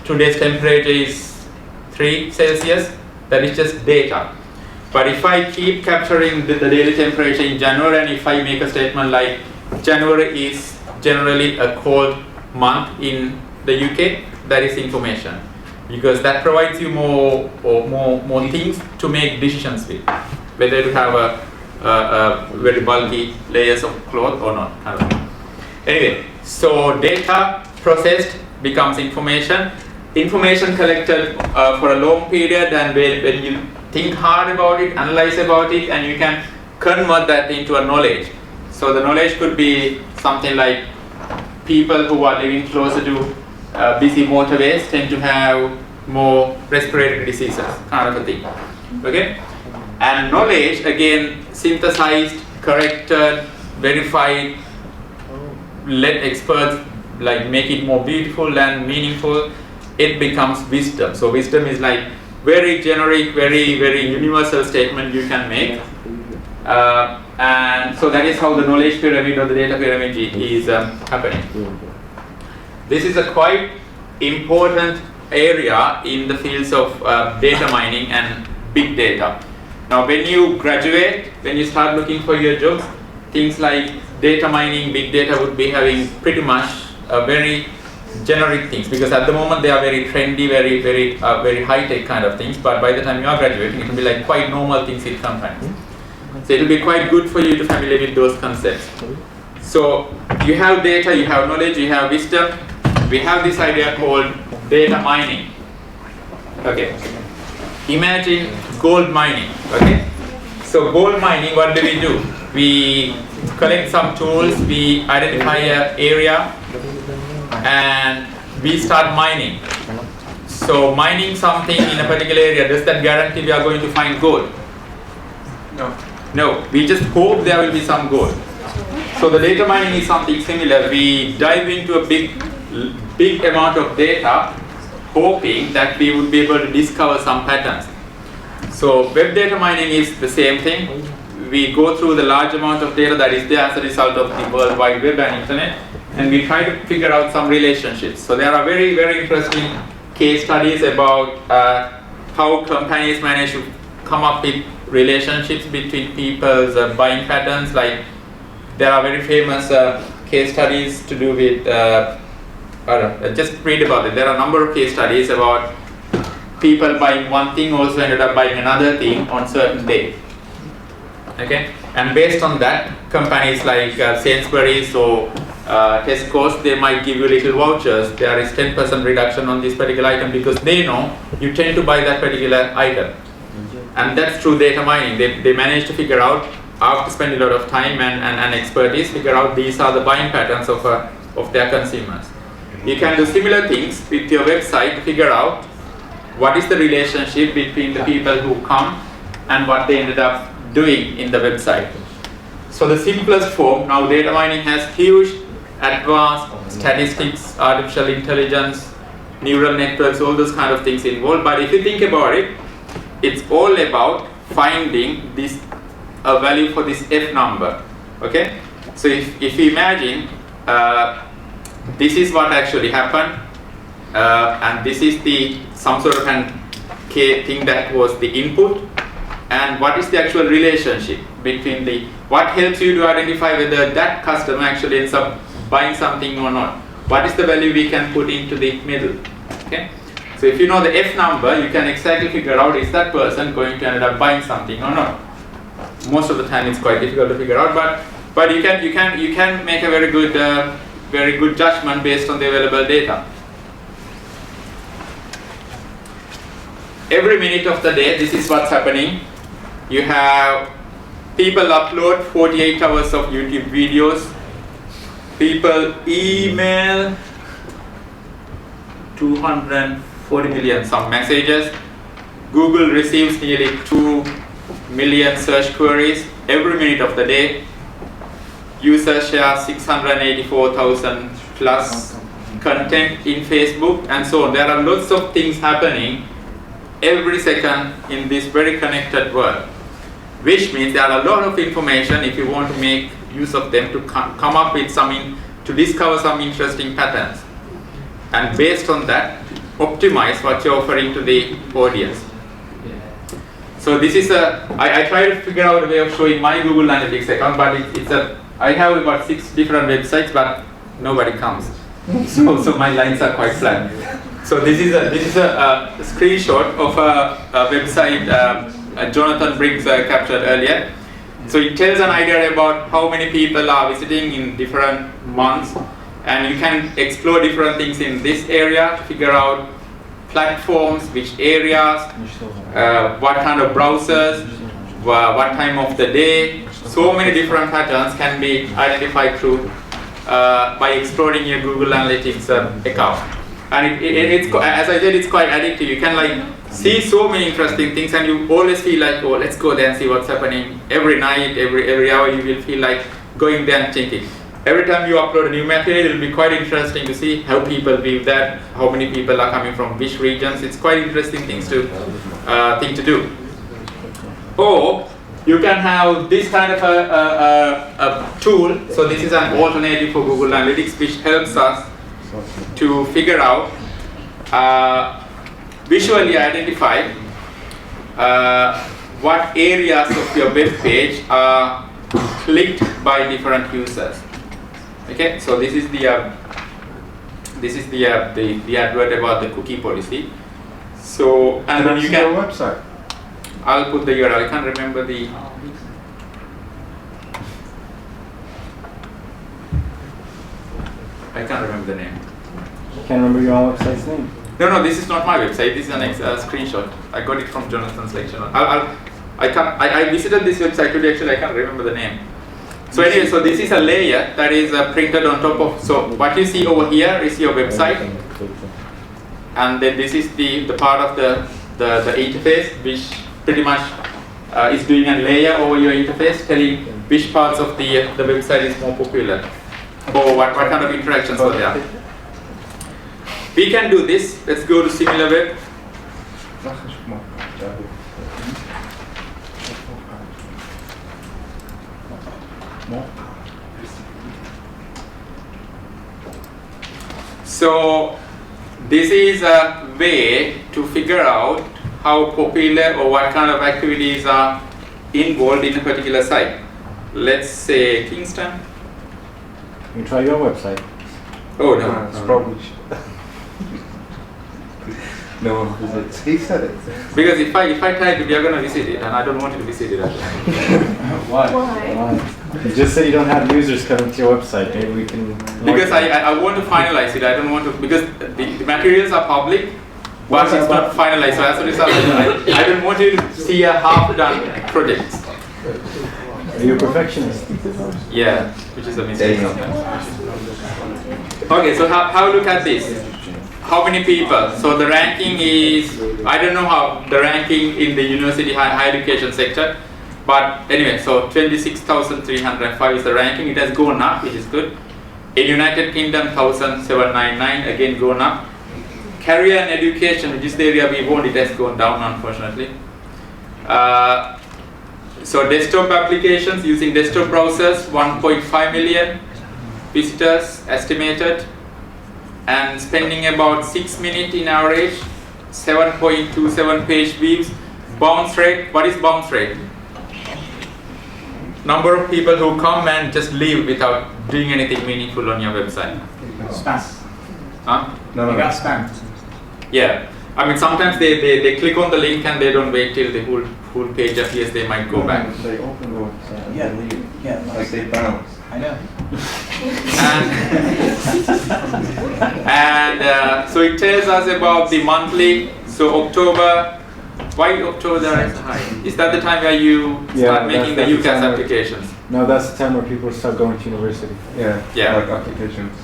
E: today's temperature is 3 Celsius, that is just data. But if I keep capturing the daily temperature in January, and if I make a statement like January is generally a cold month in the UK, that is information, because that provides you more things to make decisions with, whether to have a very bulky layers of cloth or not. Anyway, so data processed becomes information. Information collected for a long period, and when you think hard about it, analyze about it, and you can convert that into a knowledge. So the knowledge could be something like people who are living closer to busy motorways tend to have more respiratory diseases, kind of a thing. Okay? And knowledge, again, synthesized, corrected, verified, let experts like make it more beautiful and meaningful. It becomes wisdom. So wisdom is like very generic, very universal statement you can make. And so that is how the knowledge pyramid or the data pyramid is happening. This is a quite important area in the fields of data mining and big data. Now when you graduate, when you start looking for your jobs, things like data mining, big data would be having pretty much very generic things, because at the moment they are very trendy, very high-tech kind of things, but by the time you are graduating, it will be like quite normal things in sometimes. So it will be quite good for you to familiar with those concepts. So you have data, you have knowledge, you have wisdom. We have this idea called data mining. Okay. imagine gold mining, okay? So gold mining, what do? We collect some tools, we identify an area, and we start mining. So mining something in a particular area, does that guarantee we are going to find gold?
B: No.
E: No, we just hope there will be some gold. So the data mining is something similar. We dive into a big amount of data, hoping that we would be able to discover some patterns. So web data mining is the same thing. We go through the large amount of data that is there as a result of the World Wide Web and Internet, and we try to figure out some relationships. So there are very, very interesting case studies about how companies manage to come up with relationships between people's buying patterns. Like there are very famous case studies to do with, just read about it. There are a number of case studies about people buying one thing also ended up buying another thing on certain day. Okay, and based on that, companies like Sainsbury's or Tesco's, they might give you little vouchers. There is 10% reduction on this particular item because they know you tend to buy that particular item. And that's through data mining. They manage to figure out, after spending a lot of time and expertise, figure out these are the buying patterns of their consumers. You can do similar things with your website to figure out what is the relationship between the people who come and what they ended up doing in the website. So the simplest form, now data mining has huge advanced statistics, artificial intelligence, neural networks, all those kind of things involved. But if you think about it, it's all about finding this a value for this F number. Okay? So if you imagine this is what actually happened, and this is the some sort of an K thing that was the input, and what is the actual relationship between the, what helps you to identify whether that customer actually ends up buying something or not. What is the value we can put into the middle? Okay? So if you know the F number, you can exactly figure out is that person going to end up buying something or not. Most of the time it's quite difficult to figure out, but you can make a very good judgment based on the available data. Every minute of the day, this is what's happening. You have people upload 48 hours of YouTube videos. People email 240 million some messages. Google receives nearly 2 million search queries every minute of the day. Users share 684,000 plus content in Facebook and so on. There are lots of things happening every second in this very connected world, which means there are a lot of information if you want to make use of them to come up with to discover some interesting patterns, and based on that optimize what you're offering to the audience. So this is I try to figure out a way of showing my Google Analytics account, but I have about 6 different websites, but nobody comes. So my lines are quite flat. So this is a screenshot of a website Jonathan Briggs captured earlier. So it tells an idea about how many people are visiting in different months, and you can explore different things in this area to figure out platforms, which areas, what kind of browsers, what time of the day. So many different patterns can be identified through by exploring your Google Analytics account. And it's as I said, it's quite addictive. You can see so many interesting things, and you always feel like, oh, let's go there and see what's happening. Every night, every hour, you will feel like going there and thinking. Every time you upload a new material, it will be quite interesting to see how people view that, how many people are coming from which regions. It's quite interesting thing to do. Or you can have this kind of a tool. So this is an alternative for Google Analytics, which helps us to figure out, visually identify what areas of your web page are clicked by different users. Okay, so this is the advert about the cookie policy. So and then you can.
B: Your website.
E: I'll put the URL. I can't remember the. I can't remember the name.
F: Can't remember your own website's name.
E: No, this is not my website. This is an screenshot. I got it from Jonathan's lecture. I visited this website today. Actually, I can't remember the name. So anyway, so this is a layer that is printed on top of. So what you see over here is your website, and then this is the part of the interface, which pretty much is doing a layer over your interface, telling which parts of the website is more popular, or what kind of interactions are there. We can do this. Let's go to SimilarWeb. So this is a way to figure out how popular or what kind of activities are involved in a particular site. Let's say Kingston.
F: You try your website.
E: Oh no,
B: It's probably no one visits. He said it.
E: because if I type it, you're gonna visit it, and I don't want you to visit it. Actually.
A: Why?
F: Why? You just said you don't have users coming to your website. Maybe we can.
E: Because I want to finalize it. I don't want to, because the materials are public, but it's not finalized. So as a result, I don't want you to see a half-done project.
F: Are you a perfectionist?
E: Yeah, which is a mistake sometimes. Okay, so how look at this? How many people? So the ranking is, I don't know how the ranking in the university higher education sector, but anyway, so 26,305 is the ranking. It has gone up, which is good. In United Kingdom, 1,799, again gone up. Career and education, which is the area we want, it has gone down, unfortunately. So desktop applications using desktop browsers, 1.5 million visitors estimated, and spending about 6 minutes in average, 7.27 page views. Bounce rate, what is bounce rate? Number of people who come and just leave without doing anything meaningful on your website.
A: Spam.
E: Huh?
B: No.
A: You got spam.
E: Yeah, I mean sometimes they click on the link and they don't wait till the whole page appears. They might go back.
B: They open the website.
A: Yeah.
B: Like they bounce.
A: I know.
E: And so it tells us about the monthly. So October. Why October there is high? Is that the time where you start making the
F: that's
E: UCAS
F: time where-
E: applications?
F: No, that's the time where people start going to university.
E: Yeah.
B: Like applications.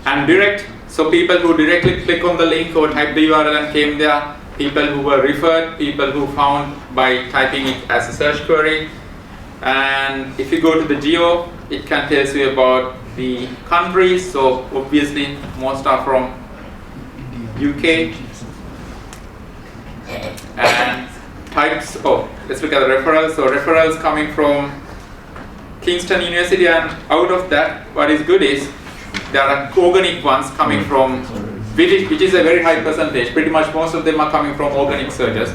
E: And direct. So people who directly click on the link or type the URL and came there. People who were referred. People who found by typing it as a search query. And if you go to the geo, it can tell you about the countries. So obviously most are from UK. And types, let's look at the referrals. So referrals coming from Kingston University, and out of that, what is good is there are organic ones coming from, which is a very high percentage. Pretty much most of them are coming from organic searches,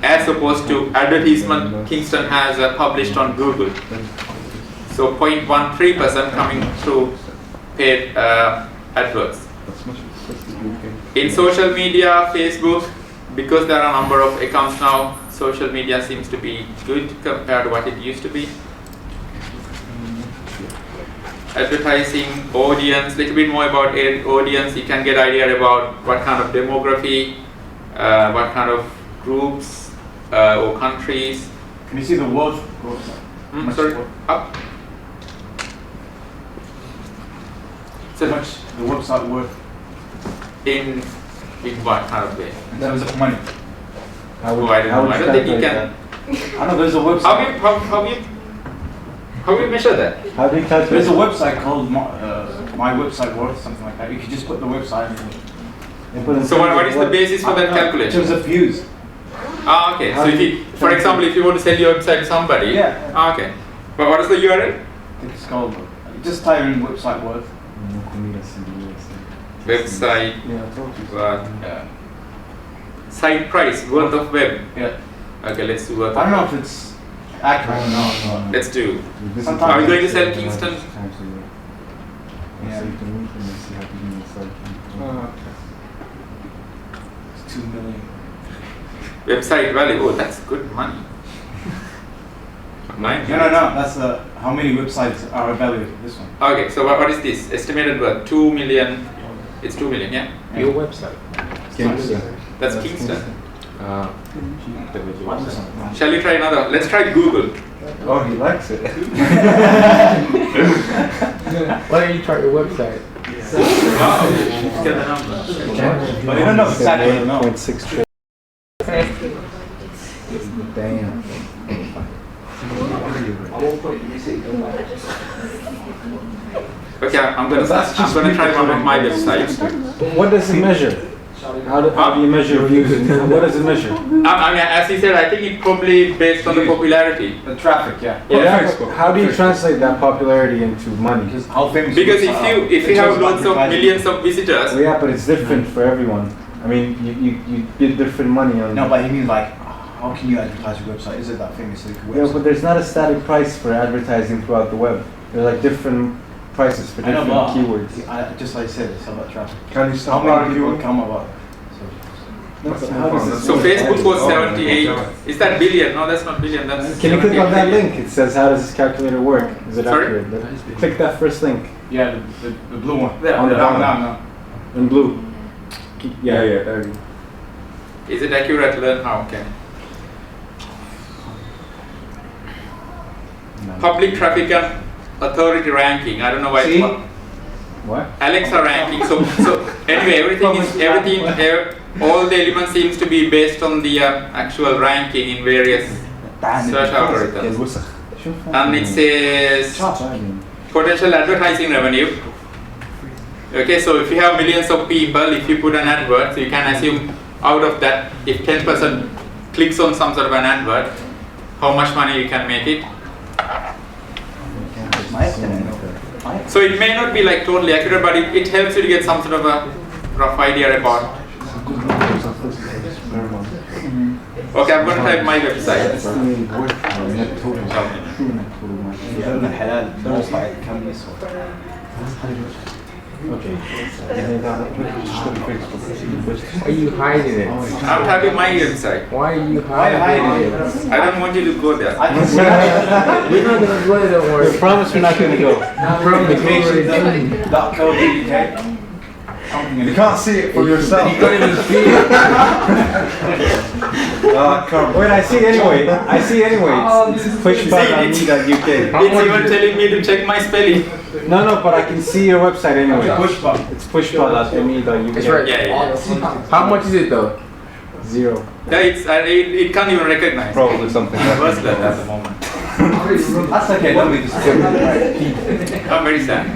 E: as opposed to advertisement Kingston has published on Google. So 0.13% coming through paid adverts. In social media, Facebook, because there are a number of accounts now, social media seems to be good compared to what it used to be. Advertising, audience, little bit more about audience. You can get idea about what kind of demography, what kind of groups or countries.
A: Can you see the worth website?
E: Sorry, up.
A: So much the website worth
E: In what kind of way?
A: in terms of money.
F: How would,
E: Oh, I don't
F: how
E: know.
F: would
E: I
F: you
E: don't think you
F: calculate
E: can.
A: I know there's a website.
E: How do you measure that?
F: that? How do you calculate
A: There's a website called My Website Worth, something like that. You can just put the website in.
E: So what is the basis for that
A: In
E: calculation?
A: terms of views.
E: Ah, okay.
F: How
E: So
F: do
E: if
F: you
E: you, for example, if you want to sell your website to somebody,
A: Yeah.
E: ah, okay. But what is the URL?
A: It's called. Just type in website worth.
E: Website
F: Yeah, I told you.
E: worth.
A: Yeah.
E: Site price, worth of web.
A: Yeah.
E: Okay, let's do worth
A: I don't
E: of
A: know
E: web.
A: if it's accurate or not.
E: Let's do.
A: Sometimes-
E: Are we going to sell Kingston?
A: Yeah. It's 2 million.
E: Website value. Oh, that's good money. Mine?
A: No. That's how many websites are evaluated. This one.
E: Okay, so what is this? Estimated worth 2 million. It's 2 million, yeah?
C: Your website.
F: Kingston.
E: That's Kingston.
A: What is it?
E: Shall we try another? Let's try Google.
F: Oh, he likes it.
C: Why don't you try your website?
E: Wow. Get the number.
A: But you don't know exactly. No.
F: 1.6 trillion. Damn.
E: Okay, I'm gonna try one of my websites.
F: What does it measure? How do you measure views? What does it measure?
E: I mean, as you said, I think it probably based on the popularity.
A: The traffic, yeah.
F: Yeah, but how do you translate that popularity into money?
A: Because how famous?
E: Because
A: you are.
E: if you have lots of millions of visitors,
F: Well, yeah, but it's different for everyone. I mean, you get different money on.
A: No, but he means like, how can you advertise your website? Is it that famous? Like
F: Yeah, but there's not a static price for advertising throughout the web. There are like different prices for
A: I know,
F: different
A: but
F: keywords.
A: just like I said, it's about traffic.
F: Can you
A: How many people come about?
F: No, but how does it
E: so Facebook was 78. Is that billion? No, that's not billion. That's
F: Can you click on that
E: 78
F: link? It says, how does this calculator work? Is it
E: Sorry?
F: accurate? Click that first link
A: Yeah, the blue one.
E: There,
F: on the
E: there.
F: bottom.
A: No.
F: in blue. Yeah, there you go.
E: Is it accurate? Learn how. Okay. Public traffic and authority ranking. I don't know why.
A: See?
F: What?
E: Alexa ranking. So anyway, all the elements seems to be based on the actual ranking in various search algorithms. And it says potential advertising revenue. Okay, so if you have millions of people, if you put an advert, so you can assume out of that, if 10% clicks on some sort of an advert, how much money you can make it. So it may not be like totally accurate, but it helps you to get some sort of a rough idea about. Okay, I'm going to type my website.
F: Okay.
C: Why are you hiding it?
E: I'm typing my website.
C: Why are you hiding it?
E: I don't want you to go there.
C: We're not gonna go there, don't worry.
F: I promise we're not going to go.
A: Education.co.uk.
F: You can't see it for yourself.
C: You don't even see it.
F: Wait, I see it anyway. Pushbutton.me.uk.
E: It's even telling me to check my spelling.
F: No, but I can see your website anyway.
A: Pushbutton.
F: It's pushbutton.me.uk.
C: It's right.
E: Yeah.
C: How much is it though?
F: 0.
E: Yeah, it can't even recognize.
F: Probably something like
E: Worse than at the moment.
A: That's okay, don't be disturbed.
E: I'm very sad.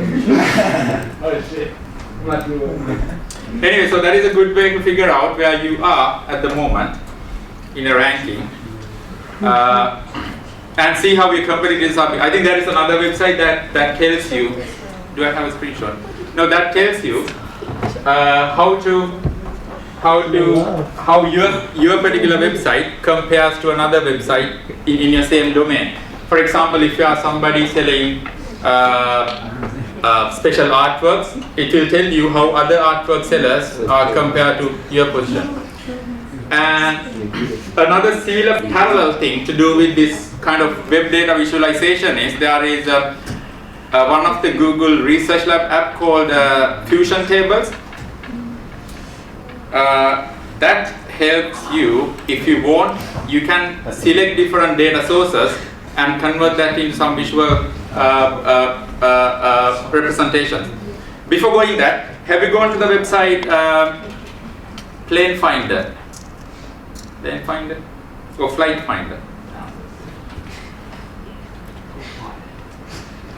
E: Anyway, so that is a good way to figure out where you are at the moment in a ranking, and see how your competitors are. I think there is another website that tells you. Do I have a screenshot? No, that tells you how your particular website compares to another website in your same domain. For example, if you are somebody selling special artworks, it will tell you how other artwork sellers are compared to your position. And another similar parallel thing to do with this kind of web data visualization is there is one of the Google Research Lab app called Fusion Tables. That helps you, if you want, you can select different data sources and convert that into some visual representations. Before going that, have you gone to the website Plane Finder? Plane Finder? Or Flight Finder?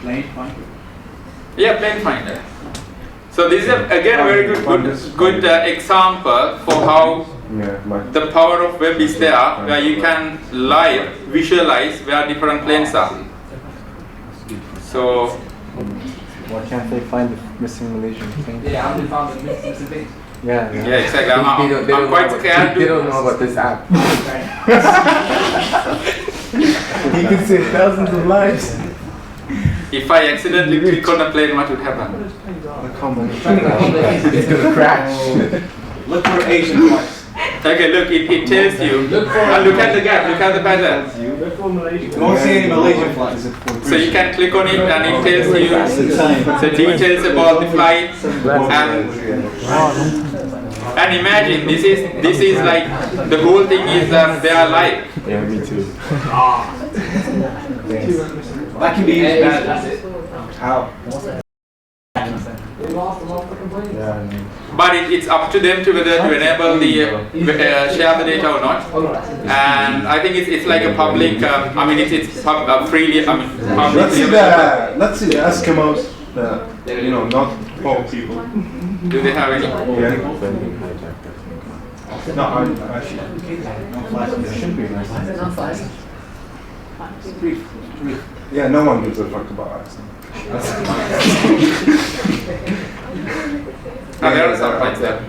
A: Plane Finder?
E: Yeah, Plane Finder. So this is again a very good example for how the power of web is there, where you can live visualize where different planes are. So
F: Why can't they find the missing Malaysian thing?
C: Yeah, how they found the missing thing.
F: Yeah.
E: exactly. I'm quite scared
C: They
E: to.
C: don't know about this app.
F: He could save thousands of lives.
E: If I accidentally click on a plane, what would happen?
C: It's gonna crash.
A: Look for Asian flights.
E: Okay, look, it tells you. Look at the gap, look at the pattern.
A: I won't see any Malaysian flights.
E: So you can click on it and it tells you the details about the flight. And imagine this is like the whole thing is they are live.
C: Yeah, me too.
A: That can be used bad.
F: How?
E: But it's up to them to whether to enable the share the data or not. And I think it's like a public. I mean it's freely. I mean publicly available.
F: Let's see the Eskimos. Not poor people.
E: Do they have any?
F: Yeah. No, I should be nice. Yeah, no one gives a fuck about Iceland.
E: And there are some points there.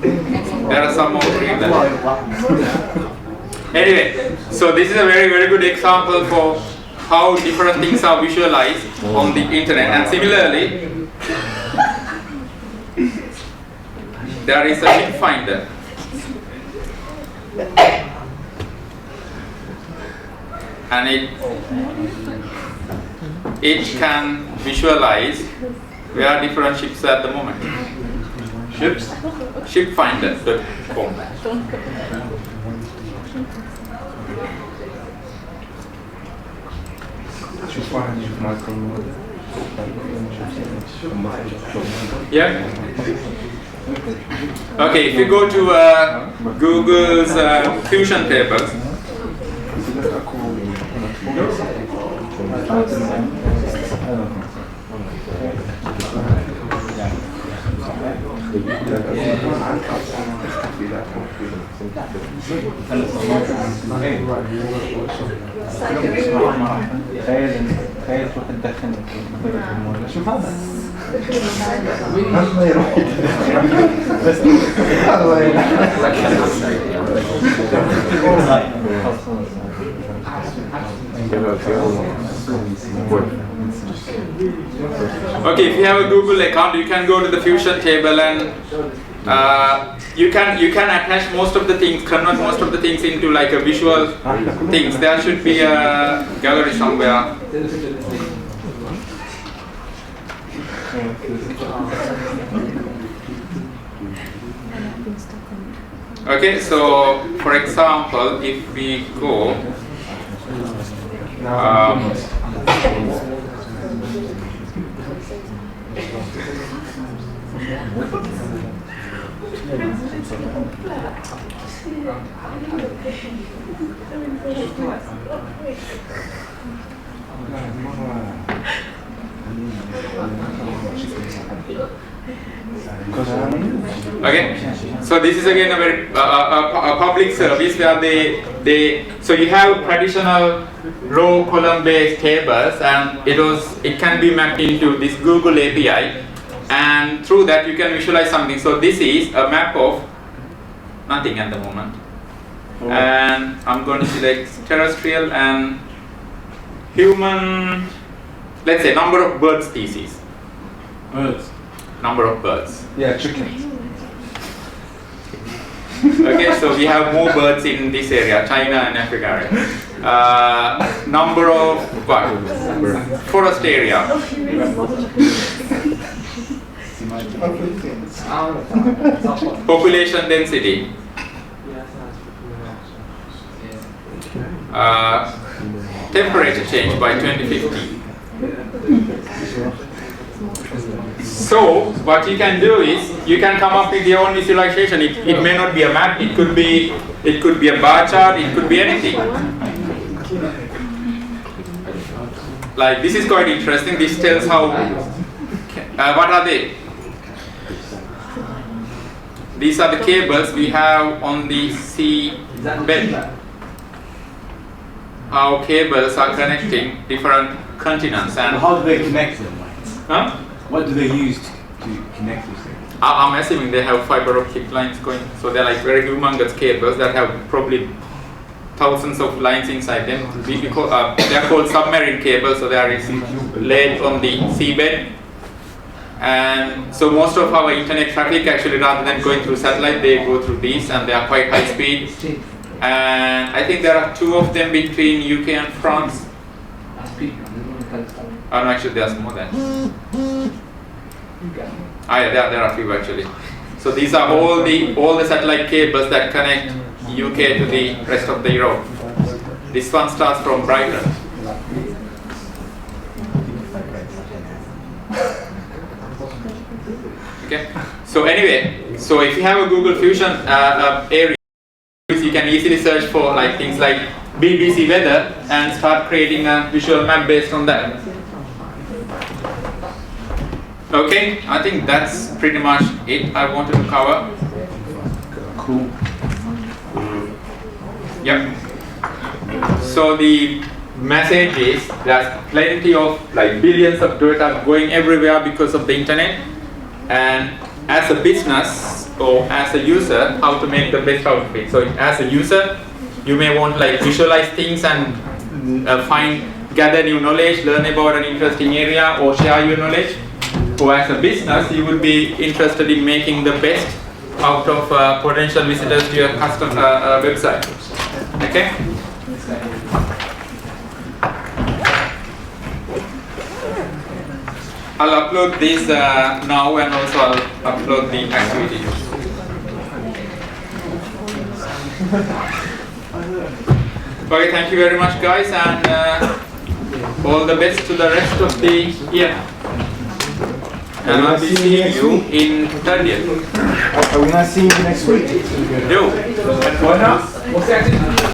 E: There are some more green there. Anyway, so this is a very, very good example for how different things are visualized on the internet. And similarly, there is a ship finder. And it can visualize where different ships are at the moment. Ships? Shipfinder.com. Yeah. Okay, if you go to Google's Fusion tables,
F: تخيل تروح تدخن شوف هذا
E: okay, if you have a Google account, you can go to the Fusion table and you can attach most of the things, convert most of the things into like a visual things. There should be a gallery somewhere. Okay, so for example, if we go okay, so this is again a very a public service where so you have traditional row column based tables, and it can be mapped into this Google API, and through that you can visualize something. So this is a map of nothing at the moment, and I'm going to select terrestrial and human. Let's say number of bird species.
A: Birds.
E: Number of birds.
F: Yeah, chickens.
E: Okay, so we have more birds in this area, China and Africa. Right? Number of what? Forest area. Population density. Temperature change by 2050. So what you can do is you can come up with your own visualization. It may not be a map. It could be a bar chart. It could be anything. Like this is quite interesting. This tells how. What are they? These are the cables we have on the sea bed. How cables are connecting different continents and
A: How do they connect them?
E: huh?
A: What do they use to connect these things?
E: I'm assuming they have fiber optic lines going, so they're like very humongous cables that have probably thousands of lines inside them. They're called submarine cables, so they are laid on the seabed. And so most of our internet traffic actually, rather than going through satellite, they go through these, and they are quite high speed. And I think there are 2 of them between UK and France. Oh no, actually there's more than. Yeah, there are a few actually. So these are all the satellite cables that connect UK to the rest of the Europe. This one starts from Brighton. Okay. So anyway, so if you have a Google Fusion area, you can easily search for like things like BBC weather and start creating a visual map based on that. Okay, I think that's pretty much it I wanted to cover.
F: Cool.
E: Yep. So the message is there's plenty of like billions of data going everywhere because of the internet, and as a business or as a user, how to make the best out of it. So as a user, you may want to like visualize things and gather new knowledge, learn about an interesting area, or share your knowledge. Or as a business, you would be interested in making the best out of potential visitors to your custom website. Okay? I'll upload this now, and also I'll upload the activity. Okay, thank you very much guys, and all the best to the rest of the year. And I'll be seeing you in 30th.
F: Are we not seeing you next week?
E: No.
C: What's the activity?